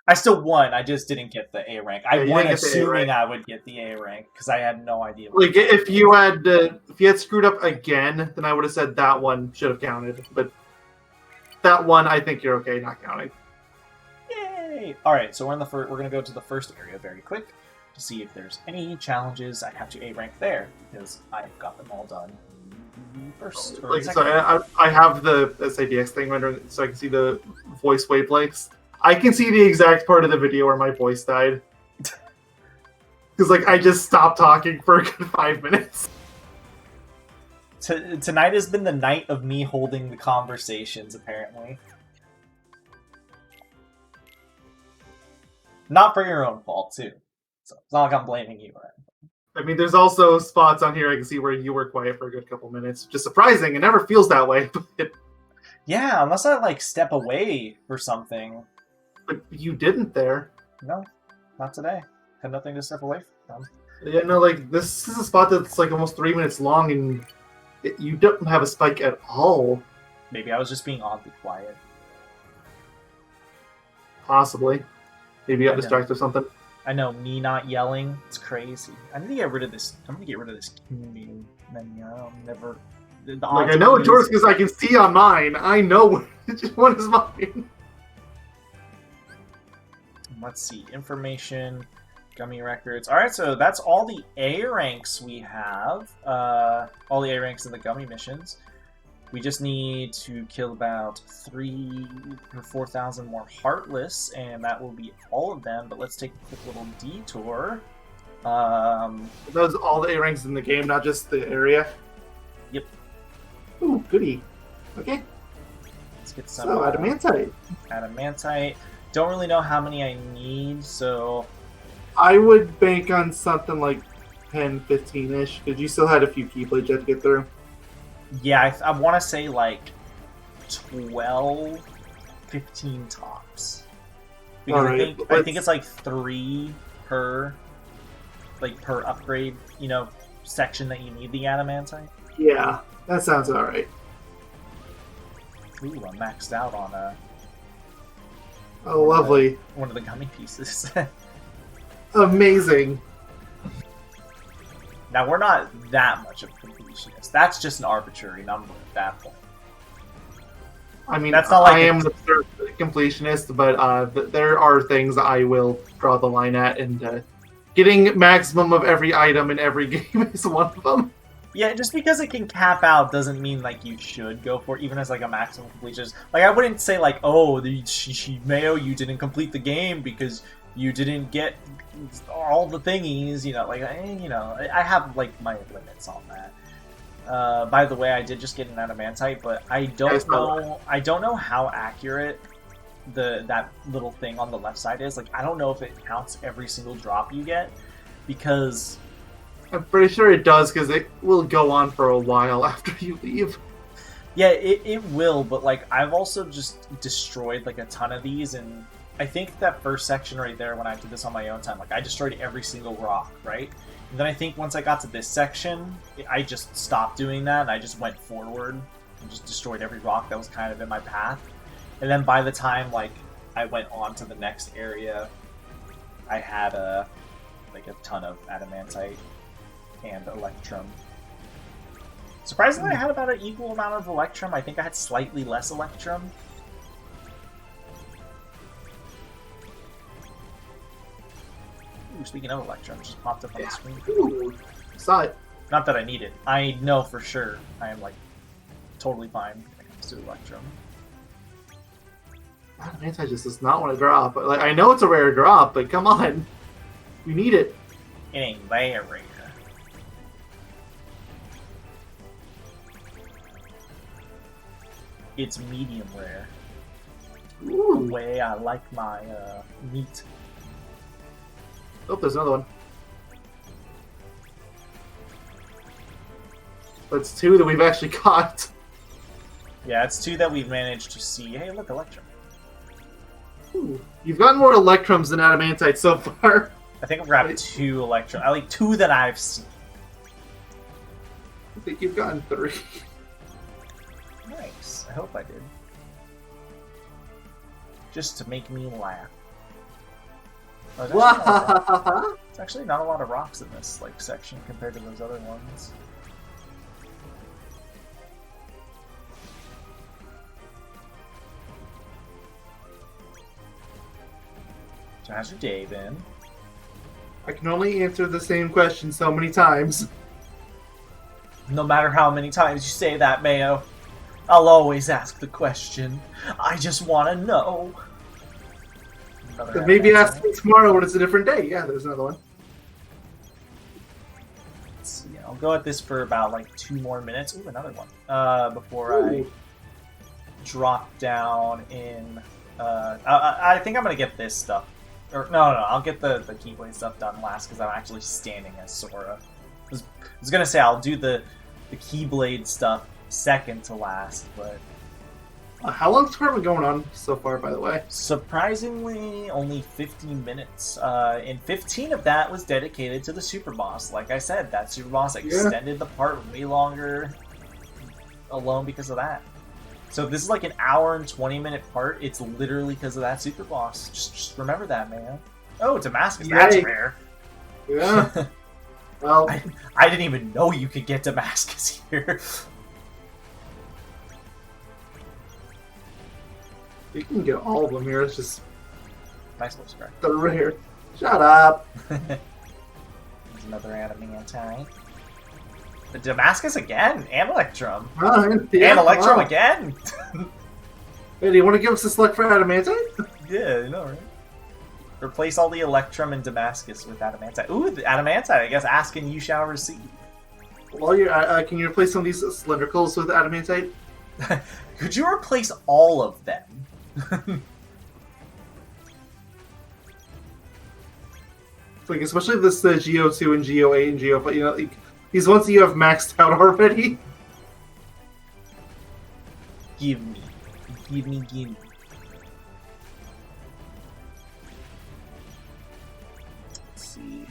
I still won. I just didn't get the A rank. I won assuming rank. I would get the A rank because I had no idea. Like, if you had screwed up again, then I would have said that one should have counted. But that one, I think you're okay not counting. Yay! All right, so we're in the first. We're gonna go to the first area very quick. to see if there's any challenges I have to A rank there, because I've got them all done first. Or Like, second. so I have the SADX thing rendered so I can see the voice wavelengths. I can see the exact part of the video where my voice died. Because, like, I just stopped talking for a good 5 minutes. Tonight has been the night of me holding the conversations, apparently. Not for your own fault, too. So it's not like I'm blaming you. I mean, there's also spots on here I can see where you were quiet for a good couple minutes. Which is surprising. It never feels that way. Yeah, unless I, like, step away for something. But you didn't there. No, not today. Had nothing to step away from. Yeah, no, like, this is a spot that's, like, almost 3 minutes long, and you don't have a spike at all. Maybe I was just being oddly quiet. Possibly. Maybe you got I know. distracted or something. I know, me not yelling, it's crazy. I need to get rid of this. I'm gonna get rid of this community menu. I don't never. Like, I know it's yours because I can see on mine. I know which one is mine. Let's see. Information, gummy records. Alright, so that's all the A ranks we have. All the A ranks in the gummy missions. We just need to kill about 3,000 or 4,000 more Heartless, and that will be all of them. But let's take a quick little detour. Those all the A ranks in the game, not just the area. Yep. Ooh, goody. Okay. Let's get some So, adamantite. adamantite. Don't really know how many I need, so I would bank on something like 10, 15-ish, because you still had a few keyblades you had to get through. yeah, I want to say like 12, 15 tops. Because Alright, I think it's like 3 per upgrade, section that you need the adamantite. Yeah, that sounds alright. Ooh, I'm maxed out on Oh, lovely. one of the gummy pieces. Amazing. Now, we're not that much of completionists. That's just an arbitrary number at that point. I mean, That's not like I a- am the third completionist, but there are things I will draw the line at, and getting maximum of every item in every game is one of them. Yeah, just because it can cap out doesn't mean like you should go for it, even as like a maximum completionist. Like I wouldn't say like, oh, Mayo, you didn't complete the game because you didn't get all the thingies. I have like my limits on that. By the way, I did just get an adamantite, but I don't know how accurate that little thing on the left side is. Like I don't know if it counts every single drop you get, because I'm pretty sure it does, because it will go on for a while after you leave. yeah, it will, but like I've also just destroyed like a ton of these, and I think that first section right there, when I did this on my own time, like I destroyed every single rock, right? And then I think once I got to this section, I just stopped doing that, and I just went forward and just destroyed every rock that was kind of in my path. And then by the time like I went on to the next area, I had a ton of adamantite and electrum. Surprisingly, I had about an equal amount of electrum. I think I had slightly less electrum. Ooh, speaking of electrum, just popped up on the screen. Ooh, saw it. Not that I need it. I know for sure I am like totally fine when it comes to electrum. Adamantite just does not want to drop. Like, I know it's a rare drop, but come on. We need it. It ain't very rare. It's medium rare. The Ooh. way I like my meat. Oh, there's another one. That's 2 that we've actually caught. Yeah, it's 2 that we've managed to see. Hey, look, electrum. Ooh. You've gotten more electrums than adamantite so far. I think I've grabbed 2 electrum. I like 2 that I've seen. I think you've gotten 3. Nice. I hope I did. Just to make me laugh. Oh, there's actually not a lot of rocks in this section compared to those other ones. So how's your day been? I can only answer the same question so many times. No matter how many times you say that, Mayo, I'll always ask the question. I just want to know. Then maybe ask me tomorrow when it's a different day. Yeah, there's another one. Let's see. I'll go at this for about like 2 more minutes. Ooh, another one. Before I drop down in. I think I'm gonna get this stuff. Or no, I'll get the Keyblade stuff done last because I'm actually standing as Sora. I was gonna say I'll do the Keyblade stuff second to last, but How long's the tournament going on so far, by the way? surprisingly only 15 minutes. And 15 of that was dedicated to the Super Boss. Like I said, that Super Boss extended the part way longer alone because of that. So if this is like an hour and 20-minute part, it's literally because of that Super Boss. Just remember that, man. Oh, Damascus, that's Yay. rare. Yeah. Well, I didn't even know you could get Damascus here. you can get all of them here. It's just Nice little scratch. the rare. Shut up. There's another Adamanti. The Damascus again, and Electrum. Yeah, And Electrum wow. again! Hey, do you want to give us a select for Adamantite? Yeah, you know, right? Replace all the Electrum and Damascus with Adamantite. Ooh, the Adamantite, I guess, ask and you shall receive. Well, can you replace some of these cylindricals with Adamantite? Could you replace all of them? Like, especially this Geo2 and Geo8 and Geo5, you know, like, these ones that you have maxed out already. Give me. Give me, give me. Let's see.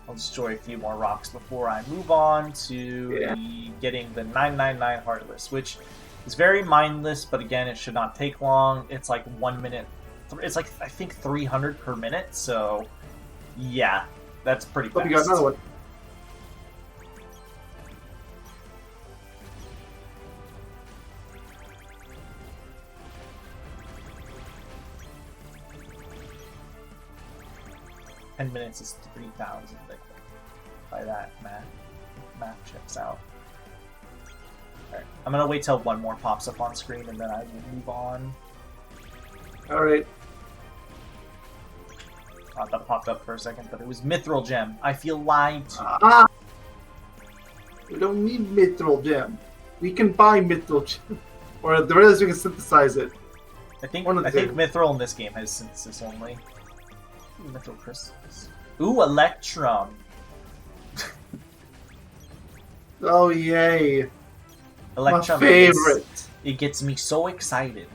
I'll destroy a few more rocks before I move on to getting the 999 Heartless, which is very mindless, but again, it should not take long. It's like 1 minute. It's like, I think, 300 per minute, so yeah, that's pretty fast. Hope you got another one. $10 minutes is 3,000 by that math checks out. Alright, I'm gonna wait till one more pops up on screen and then I will move on. Alright. That popped up for a second, but it was Mithril Gem. I feel lied to. Ah! We don't need Mithril Gem. We can buy Mithril Gem. Or at the very least we can synthesize it. I think one of the two. Mithril in this game has synthesis only. Ooh, Mithril crystals. Ooh, Electrum. Oh, yay. Electrum. My favorite. It gets me so excited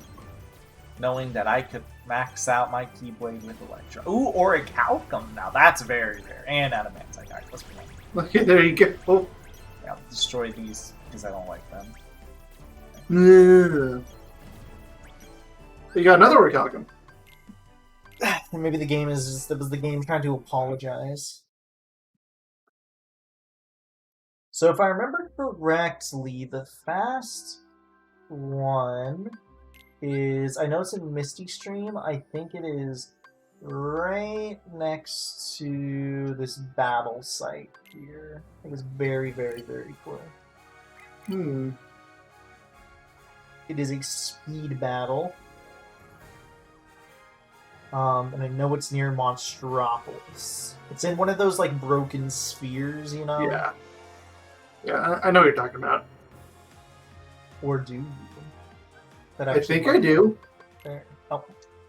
knowing that I could max out my Keyblade with Electrum. Ooh, Orichalcum. Now that's very rare. And Adamantite. Alright, let's move on. Okay, there you go. Oh. Yeah, I'll destroy these because I don't like them. You got another Orichalcum. Maybe the game is that was the game trying to apologize. So if I remember correctly, the fast one is, I know it's in Misty Stream. I think it is right next to this battle site here. I think it's very, very, very close. It is a speed battle. And I know it's near Monstropolis. It's in one of those, like, broken spheres, you know? Yeah. Yeah, I know what you're talking about. Or do you? That I actually think I do. There. Oh,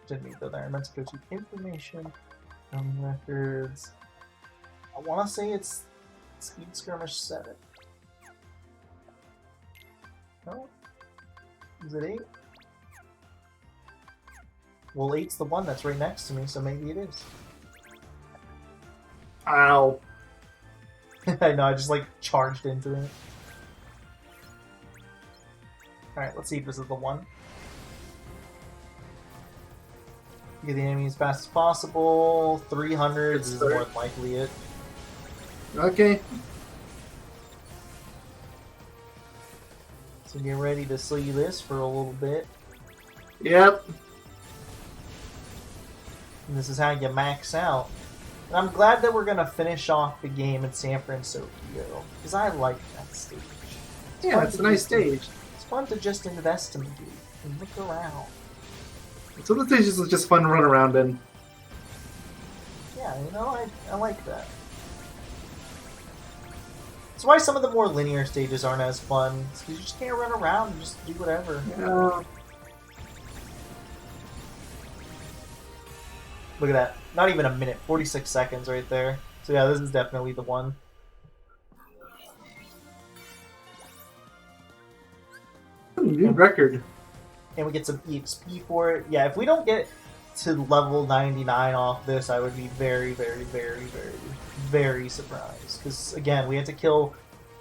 didn't mean to go there. I meant to go to information, records. I want to say it's Speed Skirmish 7. No? Is it 8? Well, 8's the one that's right next to me, so maybe it is. Ow. I know, I just like charged into it. Alright, let's see if this is the one. Get the enemy as fast as possible. 300 is more than likely it. Okay. So get ready to see this for a little bit. Yep. And this is how you max out. And I'm glad that we're gonna finish off the game in San Francisco because I like that stage. Yeah, it's a nice stage. It's fun to just investigate and look around. Some of the stages is just fun to run around in. Yeah, you know, I like that. That's why some of the more linear stages aren't as fun. It's 'cause you just can't run around and just do whatever. Yeah. Look at that. Not even a minute. 46 seconds right there. So yeah, this is definitely the one. New record. And we get some EXP for it. Yeah, if we don't get to level 99 off this, I would be very, very, very, very, very surprised. Because, again, we had to kill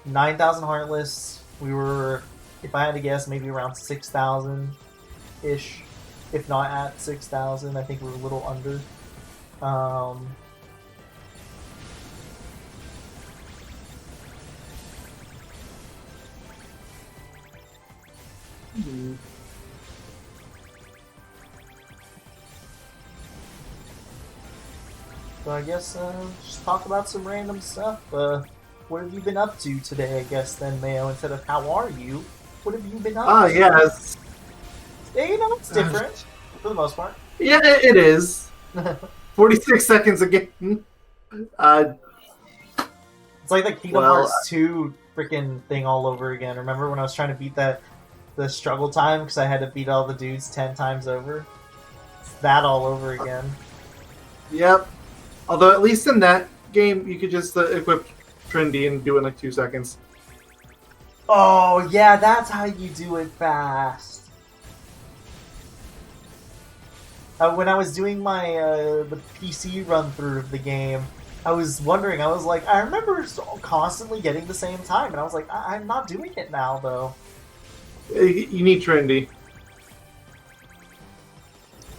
9,000 Heartless. We were, if I had to guess, maybe around 6,000-ish. If not at 6,000. I think we were a little under. So I guess just talk about some random stuff. What have you been up to today, I guess, then, Mayo? Instead of how are you, what have you been up to? Yes. Yeah, you know, it's different, for the most part. Yeah, it is. 46 seconds again. It's like the Kingdom Hearts 2 freaking thing all over again. Remember when I was trying to beat the struggle time because I had to beat all the dudes 10 times over? It's that all over again. Yep. Although at least in that game, you could just equip Trendy and do it in like 2 seconds. Oh, yeah, that's how you do it fast. When I was doing my the PC run through of the game, I was wondering. I was like, I remember constantly getting the same time, and I was like, I'm not doing it now, though. You need Trendy.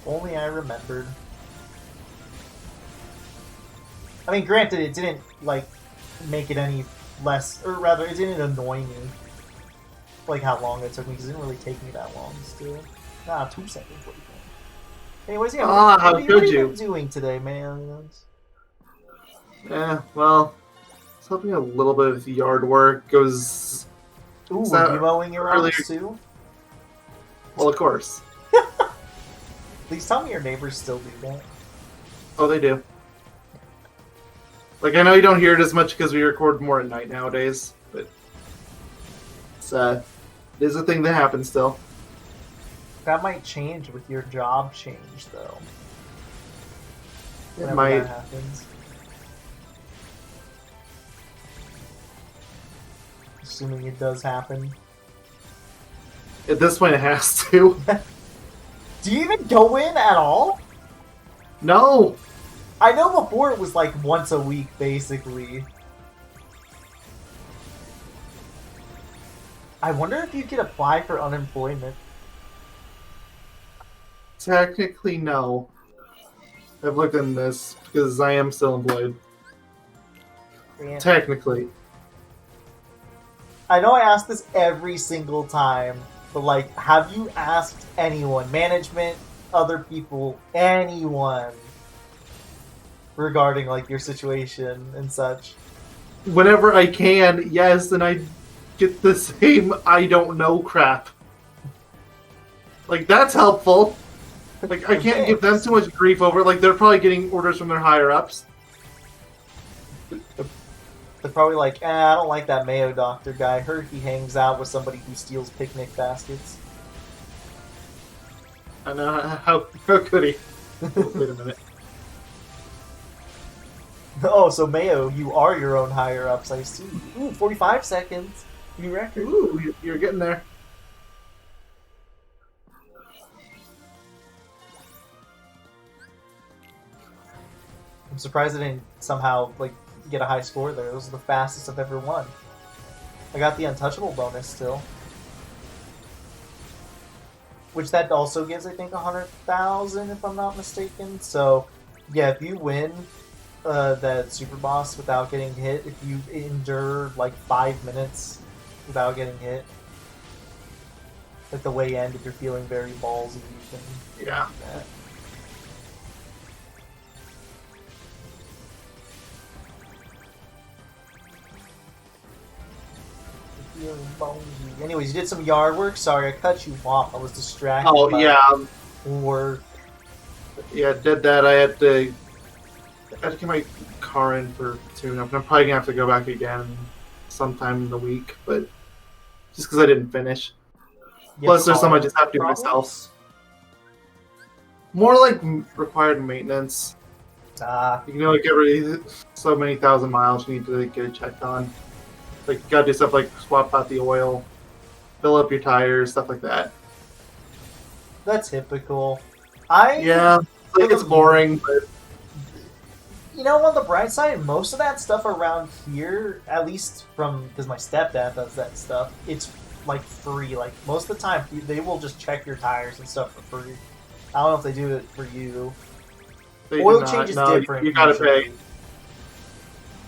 Only I remembered. I mean, granted, it didn't like make it any less, or rather, it didn't annoy me. Like how long it took me, because it didn't really take me that long. Still, 2 seconds. What do you think? Anyways, yeah. How what could have you? been doing today, man? Yeah, well, it's helping a little bit with yard work. Goes. Ooh, Is were that you mowing your earlier- house too? Well, of course. Please tell me your neighbors still do that. Oh, they do. Like, I know you don't hear it as much because we record more at night nowadays, but it is a thing that happens still. That might change with your job change, though. It Whenever might. that happens. Assuming it does happen. At this point, it has to. Do you even go in at all? No! I know before it was like once a week, basically. I wonder if you could apply for unemployment. Technically, no. I've looked into this because I am still employed. Man. Technically. I know I ask this every single time, but like, have you asked anyone, management, other people, anyone, regarding like your situation and such? Whenever I can, yes, and I get the same I don't know crap. Like, that's helpful. Like, I can't give them too much grief over it. Like, they're probably getting orders from their higher-ups. They're probably like, I don't like that Mayo doctor guy. Heard he hangs out with somebody who steals picnic baskets. I know, how could he? Wait a minute. Oh, so Mayo, you are your own higher-ups, I see. Ooh, 45 seconds. New record. Ooh, you're getting there. I'm surprised I didn't somehow like get a high score there. Those are the fastest I've ever won. I got the untouchable bonus still, which that also gives, I think, 100,000 if I'm not mistaken. So, yeah, if you win that super boss without getting hit, if you endure like 5 minutes without getting hit, at the way end, if you're feeling very ballsy, you can Yeah. do that. feeling bonesy. Anyways, you did some yard work. Sorry, I cut you off. I was distracted. Oh by yeah, work. did that. I had to get my car in for tune-up, and I'm probably gonna have to go back again sometime in the week, but just because I didn't finish. You Plus, there's car some I just have to do problems? myself. More like required maintenance. Ah, You can only get so many thousand miles you need to get it checked on. Like, you gotta do stuff like swap out the oil, fill up your tires, stuff like that. that's typical. Yeah, like it's boring, but You know, on the bright side, most of that stuff around here, at least from because my stepdad does that stuff, it's like free. Like most of the time, they will just check your tires and stuff for free. I don't know if they do it for you. they Oil do not. change is No, different. you gotta usually. pay.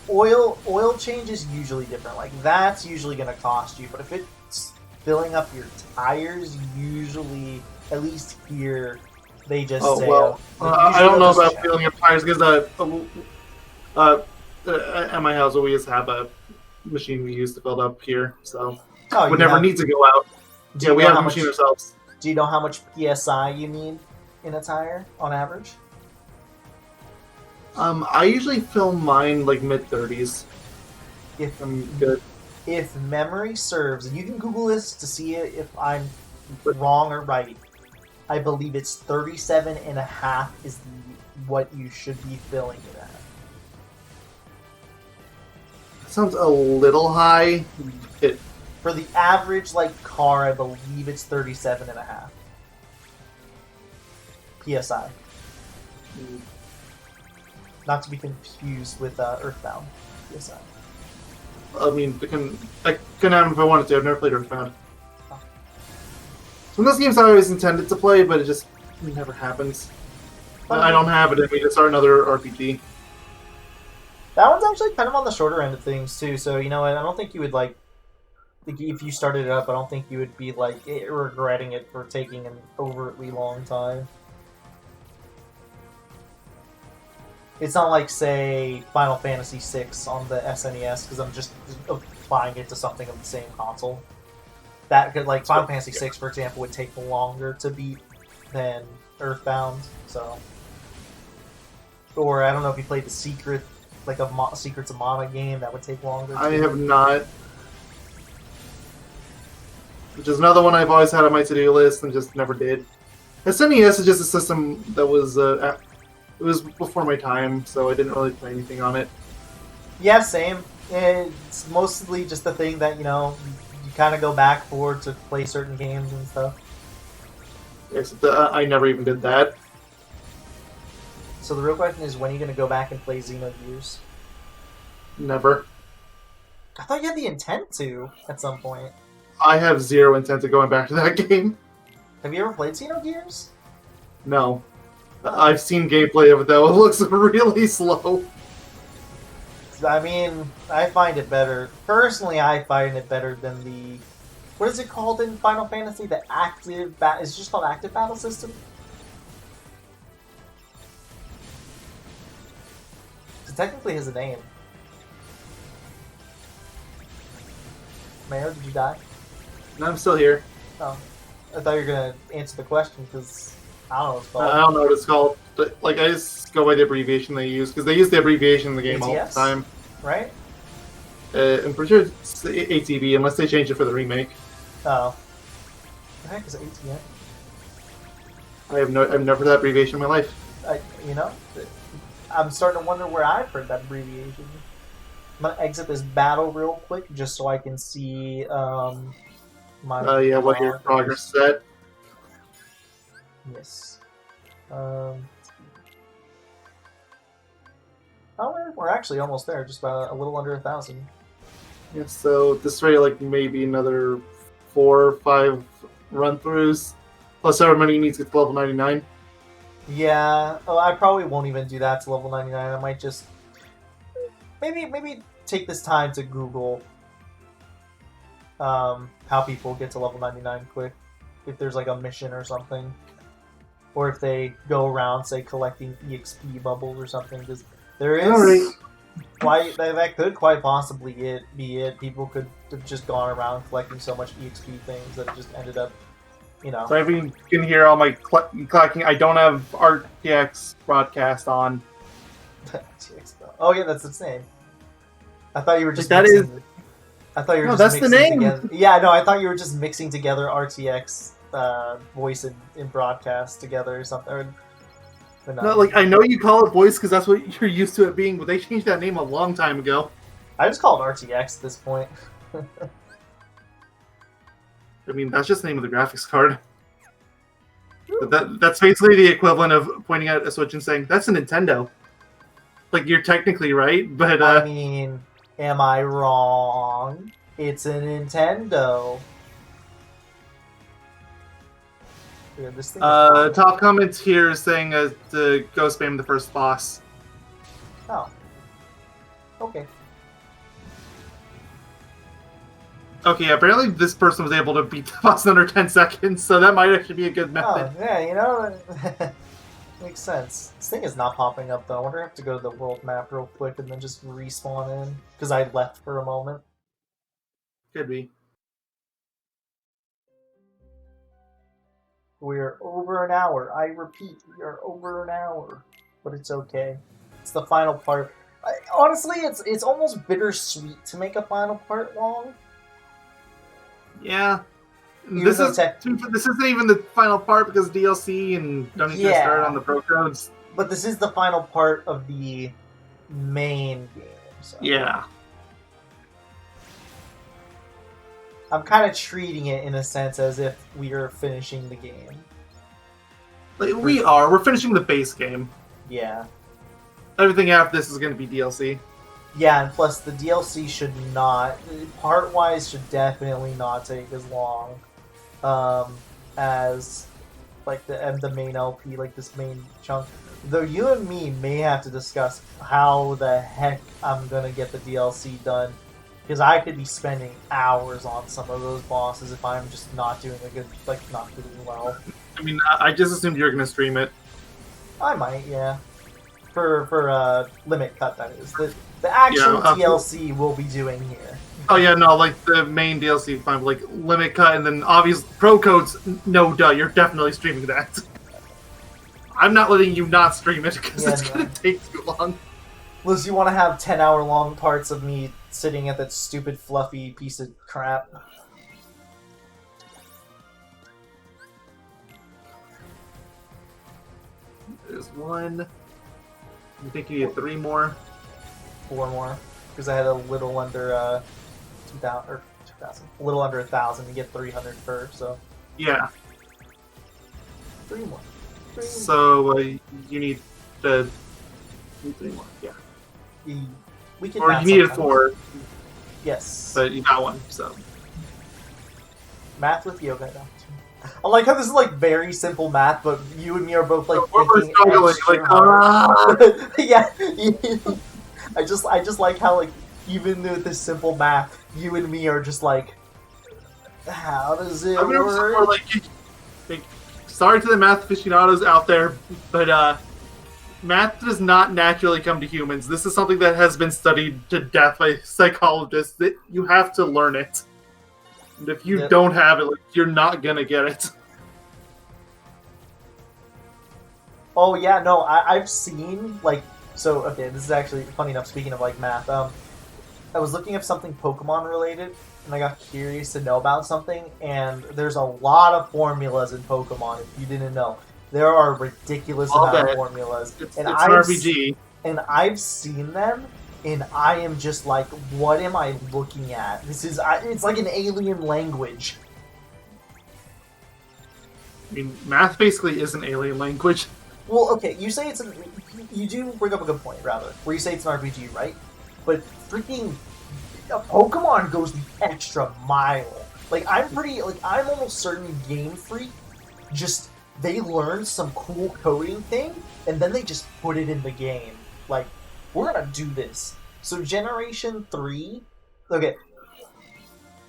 Oil change is usually different. Like that's usually going to cost you, but if it's filling up your tires, usually at least here they just Oh say. well, they I usually don't know they'll just about check. filling up tires because at my house we always have a machine we use to fill it up here, so Oh, we you never have- need to go out. do Yeah, you we know have how the machine much- ourselves. Do you know how much psi you need in a tire on average? I usually fill mine like mid-30s. If I'm good. if memory serves, and you can Google this to see if I'm wrong or right. I believe it's 37 and a half is what you should be filling it at. Sounds a little high. For the average like car, I believe it's 37 and a half. PSI. Not to be confused with Earthbound. PSI. I mean, I can have if I wanted to. I've never played Earthbound. Some of those games I always intended to play, but it just never happens. I don't have it, and we just start another RPG. That one's actually kind of on the shorter end of things too. So you know what? I don't think you would like if you started it up. I don't think you would be like regretting it for taking an overtly long time. It's not like say Final Fantasy VI on the SNES because I'm just applying it to something of the same console. That could like Final Fantasy VI, for example, would take longer to beat than Earthbound. So, or I don't know if you played the Secret. Like a Secrets of Mana game that would take longer. I have not. Which is another one I've always had on my to-do list and just never did. SNES is just a system that was it was before my time, so I didn't really play anything on it. Yeah, same. It's mostly just the thing that you kind of go back for to play certain games and stuff. Except I never even did that. So the real question is, when are you going to go back and play Xenogears? Never. I thought you had the intent to at some point. I have zero intent of going back to that game. Have you ever played Xenogears? No. I've seen gameplay of it though. It looks really slow. I mean, I find it better. Personally, I find it better than the... What is it called in Final Fantasy? The active... Is it just called active battle system? It technically has a name. Mayo, did you die? No, I'm still here. Oh. I thought you were going to answer the question, because I don't know what it's called. I don't know what it's called. But, like, I just go by the abbreviation they use, because they use the abbreviation in the game all the ATS? time. Right? I'm pretty sure it's ATB, unless they change it for the remake. Oh. The heck is ATM? I've never heard that abbreviation in my life. I'm starting to wonder where I've heard that abbreviation. I'm gonna exit this battle real quick just so I can see my. Yeah, what your progress is at. Yes. We're actually almost there. Just about a little under 1,000. Yeah, so this rate, like maybe another 4 or 5 run-throughs, plus however many you need to get to level 99. Yeah. Oh, I probably won't even do that to level 99. I might just maybe take this time to Google how people get to level 99 quick. If there's like a mission or something, or if they go around say collecting EXP bubbles or something, because there is Alright. that could quite possibly be it. People could have just gone around collecting so much EXP things that it just ended up, you know. So if you can hear all my clacking, I don't have RTX broadcast on. Oh yeah, that's its name. I thought you were just That mixing, I thought you were No, just that's the mixing name. together. Yeah, no, I thought you were just mixing together RTX voice and broadcast together or something. But No, like I know you call it voice because that's what you're used to it being, but they changed that name a long time ago. I just call it RTX at this point. I mean, that's just the name of the graphics card. But that's basically the equivalent of pointing at a Switch and saying, that's a Nintendo. Like, you're technically right, but... I mean, am I wrong? It's a Nintendo. Yeah, this thing is top comments here is saying to go spam the first boss. Oh. Okay. Okay, apparently this person was able to beat the boss in under 10 seconds, so that might actually be a good Oh, method. yeah, you know, makes sense. This thing is not popping up, though. I wonder if I have to go to the world map real quick and then just respawn in, because I left for a moment. Could be. We're over an hour. I repeat, we are over an hour. But it's okay. It's the final part. Honestly, it's almost bittersweet to make a final part long. Yeah. Even This though this isn't even the final part because DLC and don't even Yeah. start on the pro codes. But this is the final part of the main game. So. Yeah. I'm kind of treating it in a sense as if we are finishing the game. Like, we are. We're finishing the base game. Yeah. Everything after this is going to be DLC. Yeah, and plus the DLC should not, part-wise, should definitely not take as long as like the main LP, like this main chunk. Though you and me may have to discuss how the heck I'm gonna get the DLC done, because I could be spending hours on some of those bosses if I'm just not doing a good, like not doing well. I mean, I just assumed you were going to stream it. I might, yeah. For Limit Cut, that is. The actual DLC we'll be doing here. Oh yeah, no, like the main DLC, fine, but like Limit Cut and then obvious pro codes, no duh, you're definitely streaming that. I'm not letting you not stream it because it's going to take too long. Unless you want to have 10-hour long parts of me sitting at that stupid fluffy piece of crap. There's one. I think you need 3 more. 4 more. Because I had a little under 2,000, or 2,000. A little under 1,000 to get 300 per, so. Yeah. 3 more. 3 more. So you need the 3 more. Yeah. We can Or math you needed sometimes. 4, Yes. but you got 1. So Math with Yogaidr. I like how this is like very simple math, but you and me are both like we're thinking struggling. extra Like, hard. Yeah. I just like how like even with this simple math, you and me are just like, how does it I mean, work? like, sorry to the math aficionados out there, but math does not naturally come to humans. This is something that has been studied to death by psychologists. That you have to learn it. And if you don't have it, like, you're not gonna get it. Oh yeah, no, I've seen like so. Okay, this is actually funny enough. Speaking of like math, I was looking up something Pokemon related, and I got curious to know about something. And there's a lot of formulas in Pokemon. If you didn't know, there are a ridiculous amount of formulas. It's And an I've RPG. And I've seen them, and I am just like, what am I looking at? It's like an alien language. I mean, math basically is an alien language. Well, okay, you say you do bring up a good point, rather, where you say it's an RPG, right? But freaking Pokemon goes the extra mile. Like, I'm almost certain Game Freak just, they learned some cool coding thing, and then they just put it in the game. Like, we're gonna do this. So Generation 3, okay,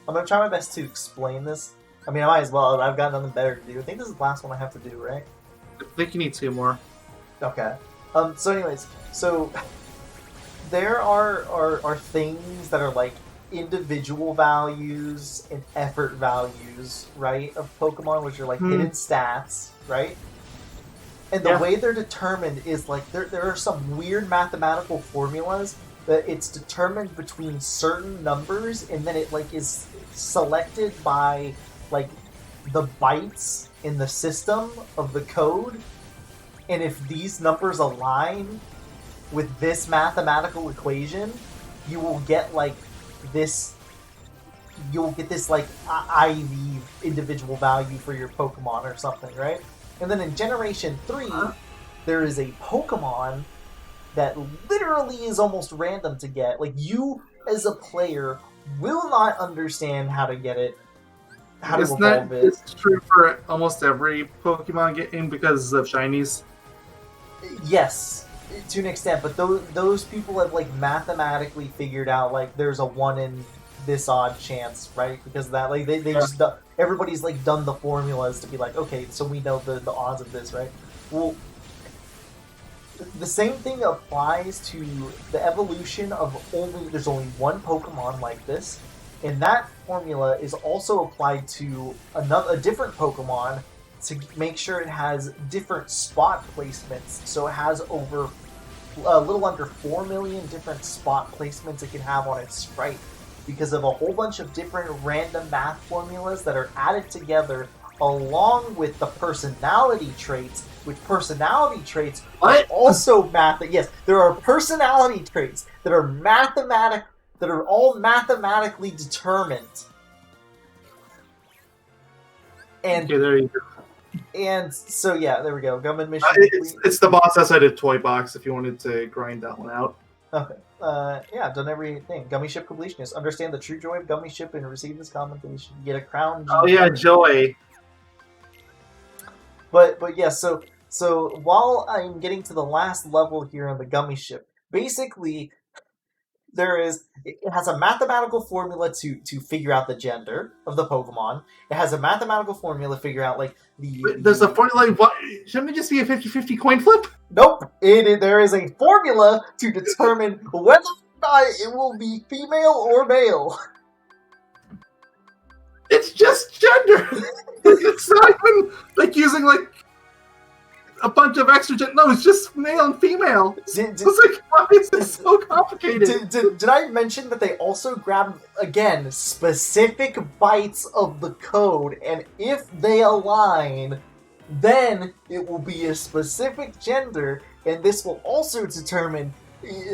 I'm gonna try my best to explain this. I mean, I might as well, I've got nothing better to do. I think this is the last one I have to do, right? I think you need 2 more. Okay. So anyways, so there are things that are like individual values and effort values, right, of Pokemon, which are like hidden stats, right? And the Yeah. way they're determined is like there are some weird mathematical formulas that it's determined between certain numbers, and then it like is selected by like the bytes in the system of the code, and if these numbers align with this mathematical equation, you will get like this. You'll get this like IV individual value for your Pokemon or something, right? And then in Generation 3, there is a Pokemon that literally is almost random to get. Like, you, as a player, will not understand how to get it, how to Isn't evolve that it. it's true for almost every Pokemon game because of shinies? Yes, to an extent, but those people have, like, mathematically figured out, like, there's a 1 in this odd chance, right? Because of that, like, they just, everybody's, like, done the formulas to be like, okay, so we know the odds of this, right? Well, the same thing applies to the evolution of there's only one Pokemon like this, and that formula is also applied to a different Pokemon to make sure it has different spot placements. So it has over a little under 4 million different spot placements it can have on its sprite because of a whole bunch of different random math formulas that are added together along with the personality traits, which personality traits are also Yes, there are personality traits that are that are all mathematically determined. And Okay, there you go. and so yeah, there we go. Government mission. It's the boss outside of Toy Box if you wanted to grind that one out. Okay. Yeah, done everything. Gummy ship completionist. Understand the true joy of gummy ship and receive this commentation. Get a crown. Oh yeah, Joy. But yeah, so while I'm getting to the last level here on the gummy ship, basically it has a mathematical formula to figure out the gender of the Pokemon. It has a mathematical formula to figure out like There's a formula. What shouldn't it just be a 50-50 coin flip? Nope. There is a formula to determine whether or not it will be female or male. It's just gender. It's not even like using like a bunch of extra gender. No, it's just male and female. It's like, why is it so complicated? Did I mention that they also grab, again, specific bytes of the code, and if they align, then it will be a specific gender, and this will also determine,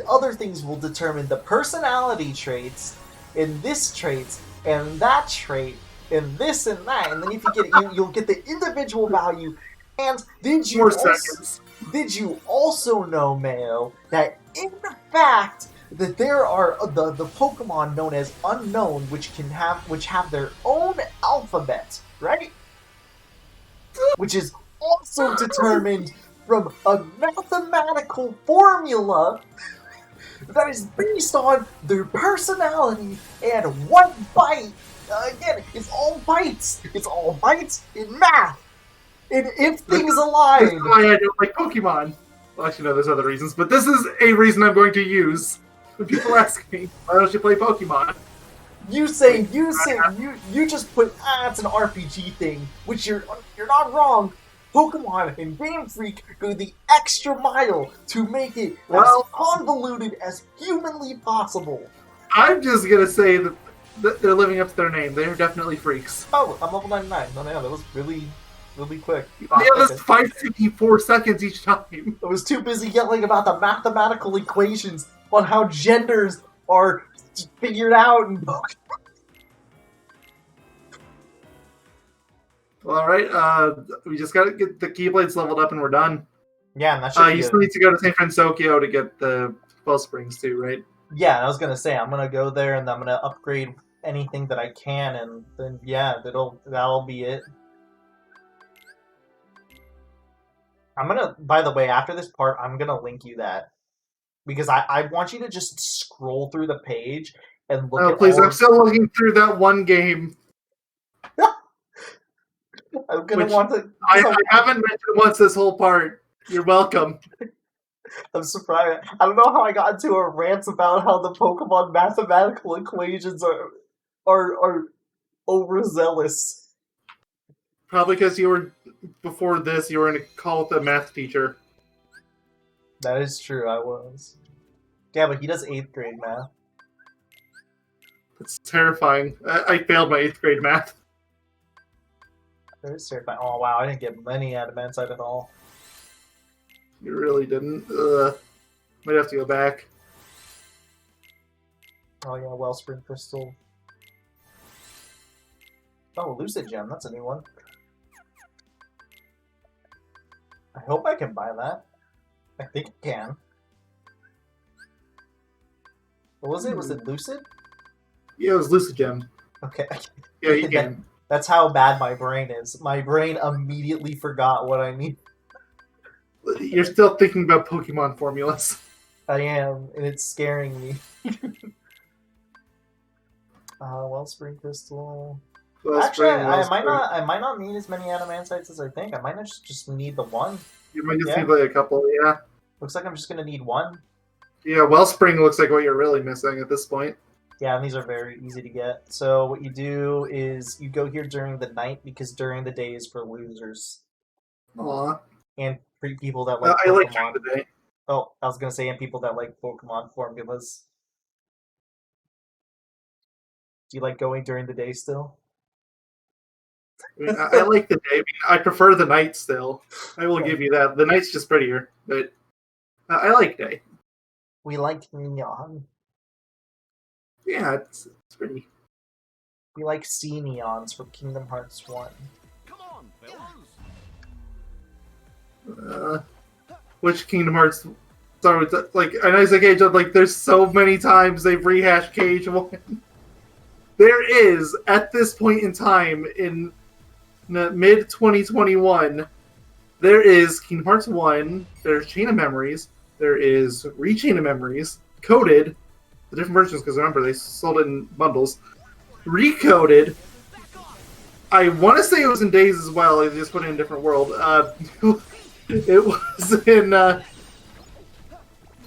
other things will determine the personality traits, and this trait, and that trait, and this and that, and then if you get it, you'll get the individual value. And did you also know, Mayo, that in fact that there are the Pokemon known as Unknown, which have their own alphabet, right? Which is also determined from a mathematical formula that is based on their personality and one byte. Again, it's all bytes. It's all bytes in math. And if things align... This is why I don't like Pokemon. Well, actually, no, there's other reasons, but this is a reason I'm going to use when people ask me, why don't you play Pokemon? You just put, it's an RPG thing, which you're not wrong. Pokemon and Game Freak go the extra mile to make it as convoluted as humanly possible. I'm just gonna say that they're living up to their name. They're definitely freaks. Oh, I'm level 99. No, that was really quick. Yeah, that's 5 seconds each time. I was too busy yelling about the mathematical equations on how genders are figured out in Pokemon. Well, alright, we just gotta get the Keyblades leveled up and we're done. Yeah, and that should be you still need to go to St. Francisco to get the Wellsprings too, right? Yeah, I was gonna say, I'm gonna go there and I'm gonna upgrade anything that I can, and then, yeah, that'll be it. I'm gonna, by the way, after this part, I'm gonna link you that. Because I want you to just scroll through the page and look at please, I'm still looking through that one game. I'm gonna want to... I haven't mentioned once this whole part. You're welcome. I'm surprised. I don't know how I got into a rant about how the Pokemon mathematical equations are overzealous. Probably because before this, you were in a call with a math teacher. That is true, I was. Yeah, but he does 8th grade math. It's terrifying. I failed my 8th grade math. That is terrifying. Oh wow, I didn't get many adamantite at all. You really didn't. Might have to go back. Oh yeah, Wellspring Crystal. Oh, Lucid Gem, that's a new one. I hope I can buy that. I think I can. What was it? Was it Lucid? Yeah, it was Lucid Gem. Okay. Yeah, you can. That's how bad my brain is. My brain immediately forgot what I need. You're still thinking about Pokemon formulas. I am, and it's scaring me. Wellspring Crystal. Actually, I might not need as many adamantites as I think. I might not just need the one. You might just need like a couple, yeah. Looks like I'm just gonna need one. Yeah, Wellspring looks like what you're really missing at this point. Yeah, and these are very easy to get. So what you do is you go here during the night because during the day is for losers Aw. and for people that like I like Pokemon. during the day. Oh, I was gonna say and people that like Pokemon formulas. Do you like going during the day still? I mean, I like the day. I mean, I prefer the night still. I will give you that. The night's just prettier, but I like day. We like neon. Yeah, it's pretty. We like sea neons from Kingdom Hearts 1. Come on, fellas. Which Kingdom Hearts? Sorry, like I know it's like Age of, like there's so many times they've rehashed KH1. There is at this point in time in mid 2021, there is Kingdom Hearts 1. There's Chain of Memories. There is Rechain of Memories, Coded, the different versions because remember they sold it in bundles. Recoded. I want to say it was in Days as well. They just put it in a different world. It was in. I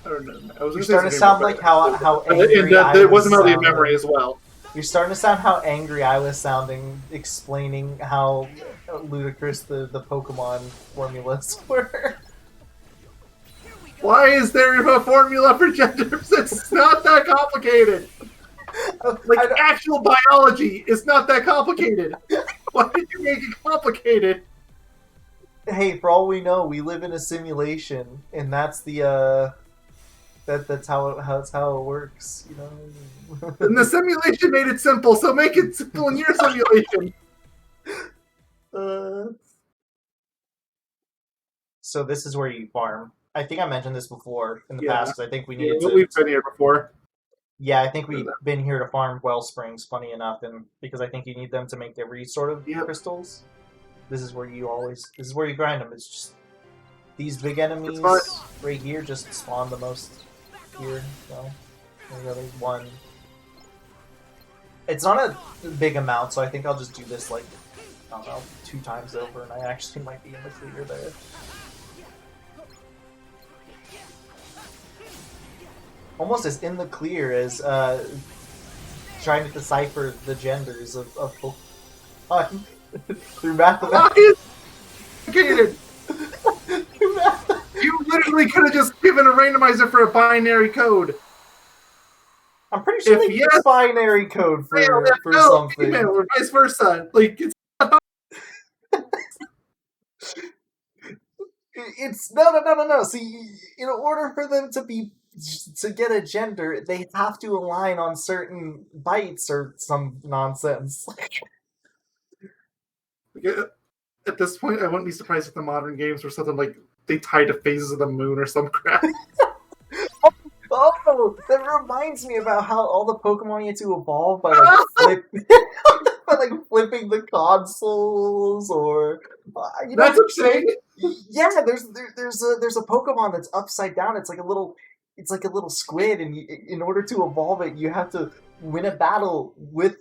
don't know. I was You're starting to sound like how angry it was Melody of Memory as well. You're starting to sound how angry I was sounding, explaining how ludicrous the Pokemon formulas were. Why is there a formula for genders? It's not that complicated. Like actual biology is not that complicated. Why did you make it complicated? Hey, for all we know, we live in a simulation, and that's the that's how it works, you know. And the simulation made it simple, so make it simple in your simulation. So this is where you farm. I think I mentioned this before in the Yeah. past. I think we needed to. We've been here before. Yeah, I think we've been here to farm Wellsprings, funny enough, and because I think you need them to make every sort of crystals. This is where you grind them. It's just these big enemies right here just spawn the most here. So there's one. It's not a big amount, so I think I'll just do this like I don't know 2 times over, and I actually might be in the clear there. Almost as in the clear as trying to decipher the genders of Pokemon through mathematics. You literally could have just given a randomizer for a binary code. I'm pretty sure they use binary code for something. Female, or vice versa. Like it's no. See, in order for them to get a gender, they have to align on certain bytes or some nonsense. At this point, I wouldn't be surprised if the modern games were something like they tie to phases of the moon or some crap. Oh, that reminds me about how all the Pokemon get to evolve by like flipping the consoles, or you know, That's insane. Yeah, there's a Pokemon that's upside down. It's like a little squid, and in order to evolve it, you have to win a battle with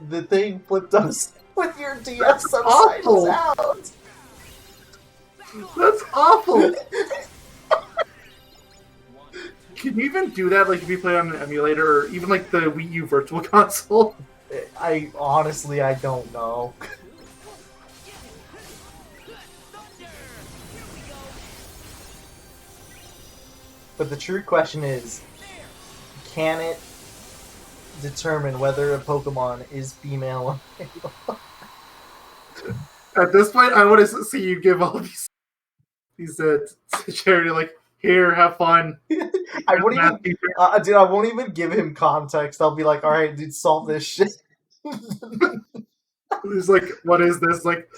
the thing flipped up with your DS upside down. That's awful. Can you even do that? Like if you play on an emulator, or even like the Wii U Virtual Console? I honestly, I don't know. But the true question is, can it determine whether a Pokemon is female or male? At this point, I want to see you give all these to charity. Like, here, have fun. I won't Math even, teacher. dude. I won't even give him context. I'll be like, "All right, dude, solve this shit." He's like, what is this? Like,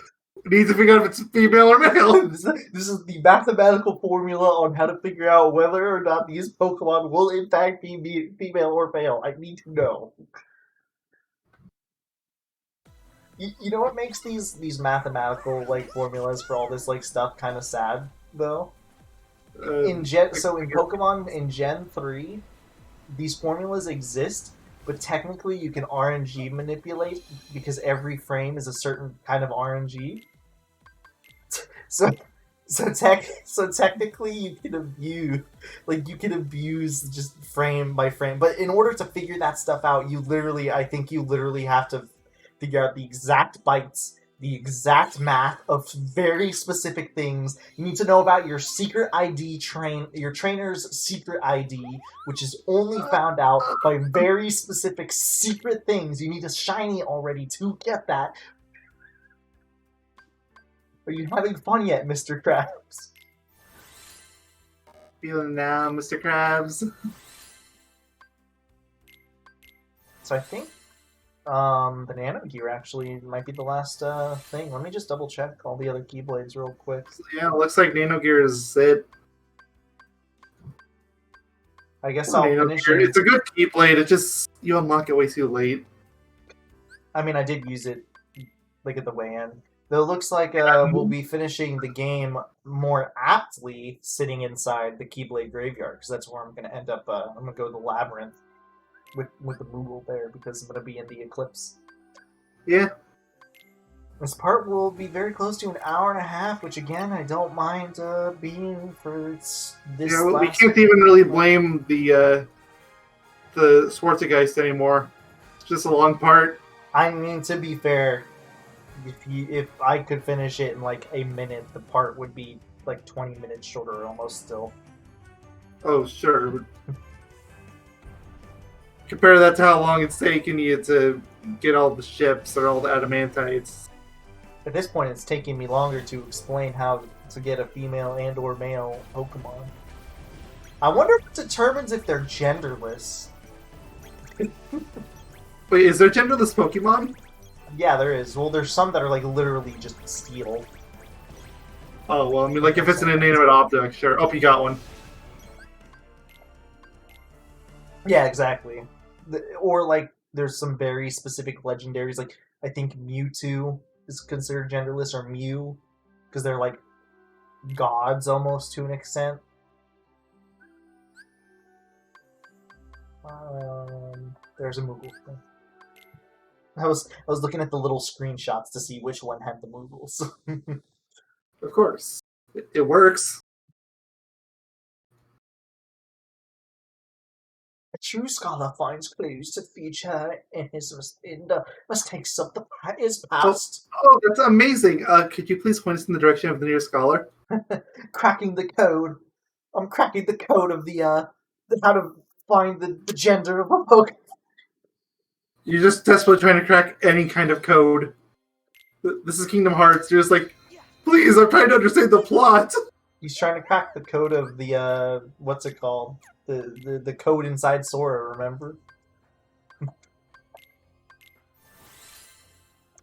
we need to figure out if it's female or male. This is the mathematical formula on how to figure out whether or not these Pokemon will in fact be female or male. I need to know. You know what makes these mathematical like formulas for all this like stuff kind of sad though? In Pokemon in Gen 3, these formulas exist, but technically you can RNG manipulate because every frame is a certain kind of RNG. So technically you can abuse just frame by frame. But in order to figure that stuff out, I think you literally have to figure out the exact bytes, the exact math of very specific things. You need to know about your secret ID your trainer's secret ID, which is only found out by very specific secret things. You need a shiny already to get that. Are you having fun yet, Mr. Krabs? Feeling now, Mr. Krabs. So I think the Nano Gear actually might be the last thing. Let me just double check all the other Keyblades real quick. Yeah, it looks like Nano Gear is it. I guess I'll Nano finish Gear. it. It's a good Keyblade. It just you unlock it way too late. I mean, I did use it like at the way in. Though it looks like we'll be finishing the game more aptly sitting inside the Keyblade Graveyard, because that's where I'm going to end up. I'm going to go to the Labyrinth with the Moogle there, because I'm going to be in the Eclipse. Yeah. This part will be very close to an hour and a half, which again, I don't mind being for this. Yeah, we can't even really blame the Schwarzengeist anymore. It's just a long part. I mean, to be fair, if I could finish it in like a minute, the part would be like 20 minutes shorter almost still. Oh, sure. Compare that to how long it's taken you to get all the ships or all the adamantites. At this point, it's taking me longer to explain how to get a female and or male Pokemon. I wonder what determines if they're genderless. Wait, is there genderless Pokemon? Yeah, there is. Well, there's some that are like literally just steel. Oh, well, I mean, like if it's an inanimate object, sure. Oh, you got one. Yeah, exactly. Or like there's some very specific legendaries, like I think Mewtwo is considered genderless, or Mew, because they're like gods almost to an extent. There's a Moogle thing. I was looking at the little screenshots to see which one had the Moogles. Of course. It works. A true scholar finds clues to future in his mistakes of his past. Oh, that's amazing. Could you please point us in the direction of the nearest scholar? Cracking the code. I'm cracking the code of the how to find the gender of a Pokemon. You're just desperately trying to crack any kind of code. This is Kingdom Hearts. You're just like, please, I'm trying to understand the plot. He's trying to crack the code of the what's it called? The code inside Sora, remember?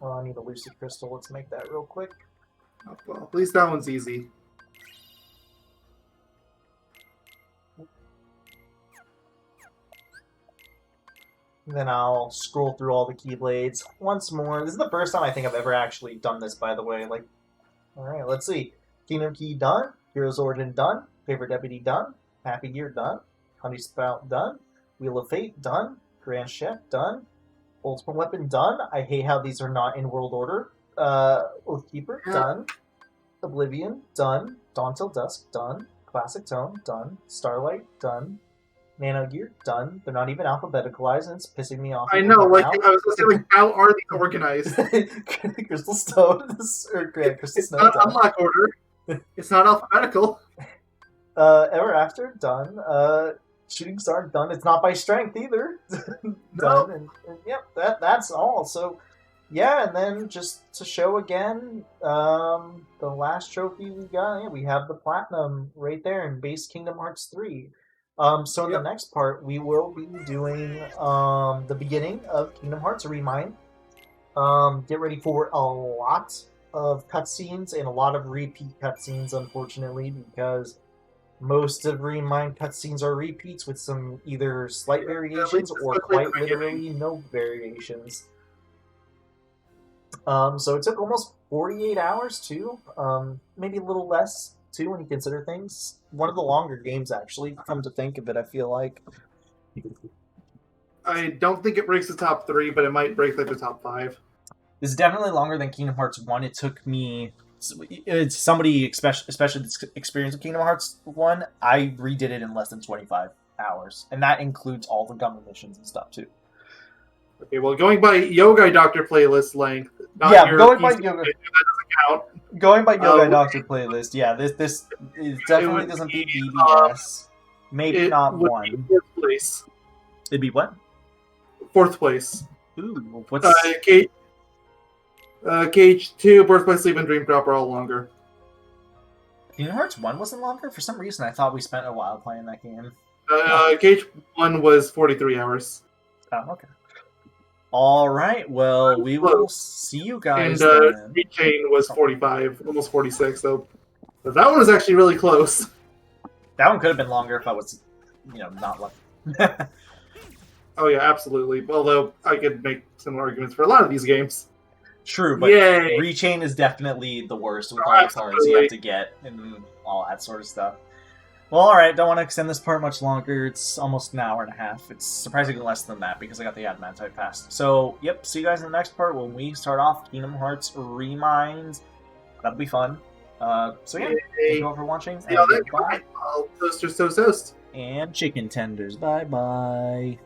Oh, I need a Lucid Crystal. Let's make that real quick. Oh, well, at least that one's easy. Then I'll scroll through all the Keyblades once more. This is the first time I think I've ever actually done this, by the way. Like, alright, let's see. Kingdom Key done. Hero's Origin done. Favorite Deputy done. Happy Gear done. Honey Spout done. Wheel of Fate done. Grand Chef done. Ultimate Weapon done. I hate how these are not in world order. Oathkeeper done. Oblivion done. Dawn Till Dusk done. Classic Tone done. Starlight done. Nano Gear, done. They're not even alphabeticalized, and it's pissing me off. I even know, more like now. I was gonna say, like how are these organized? Crystal Stone, or yeah, Crystal It's Snow, not done. unlock order. It's not alphabetical. Ever After, done. Shooting Star, done. It's not by strength either. Done. And yep, that's all. So, yeah, and then just to show again, the last trophy we got, yeah, we have the platinum right there in base Kingdom Hearts 3. So in the Yep. next part, we will be doing the beginning of Kingdom Hearts Remind. Get ready for a lot of cutscenes and a lot of repeat cutscenes, unfortunately, because most of Remind cutscenes are repeats with some either slight variations or especially quite at the beginning. literally no variations. So it took almost 48 hours too, maybe a little less too when you consider things. One of the longer games, actually, come to think of it, I feel like. I don't think it breaks the top 3, but it might break like the top 5. This is definitely longer than Kingdom Hearts 1. It took me... It's somebody, especially this experience of Kingdom Hearts 1, I redid it in less than 25 hours. And that includes all the Gummy missions and stuff, too. Okay, well, going by Yogaidr playlist length, not Yeah, your going by PC Yoga... that doesn't count. Going by Yoga Uh, Doctor playlist, yeah, this it definitely would doesn't beat be, BBS. Maybe It not would one. be 4th place. It'd be what? 4th place. Ooh, what's... Cage 2, Birthplace, Sleep, and Dream Drop are all longer. Kingdom Hearts 1 wasn't longer? For some reason, I thought we spent a while playing that game. Cage 1 was 43 hours. Oh, okay. Alright, well, we will see you guys And then. Rechain was 45, almost 46, so but that one was actually really close. That one could have been longer if I was, not lucky. Oh yeah, absolutely. Although I could make similar arguments for a lot of these games. True, but Yay! Rechain is definitely the worst with Oh, all the cards you absolutely. have to get and all that sort of stuff. Well, alright, don't want to extend this part much longer. It's almost an hour and a half. It's surprisingly less than that because I got the Adamantite pass. So, yep, see you guys in the next part when we start off Kingdom Hearts Remind. That'll be fun. So yeah, thank you all for watching. See y'all And next goodbye. time. I'll toast. And chicken tenders. Bye-bye.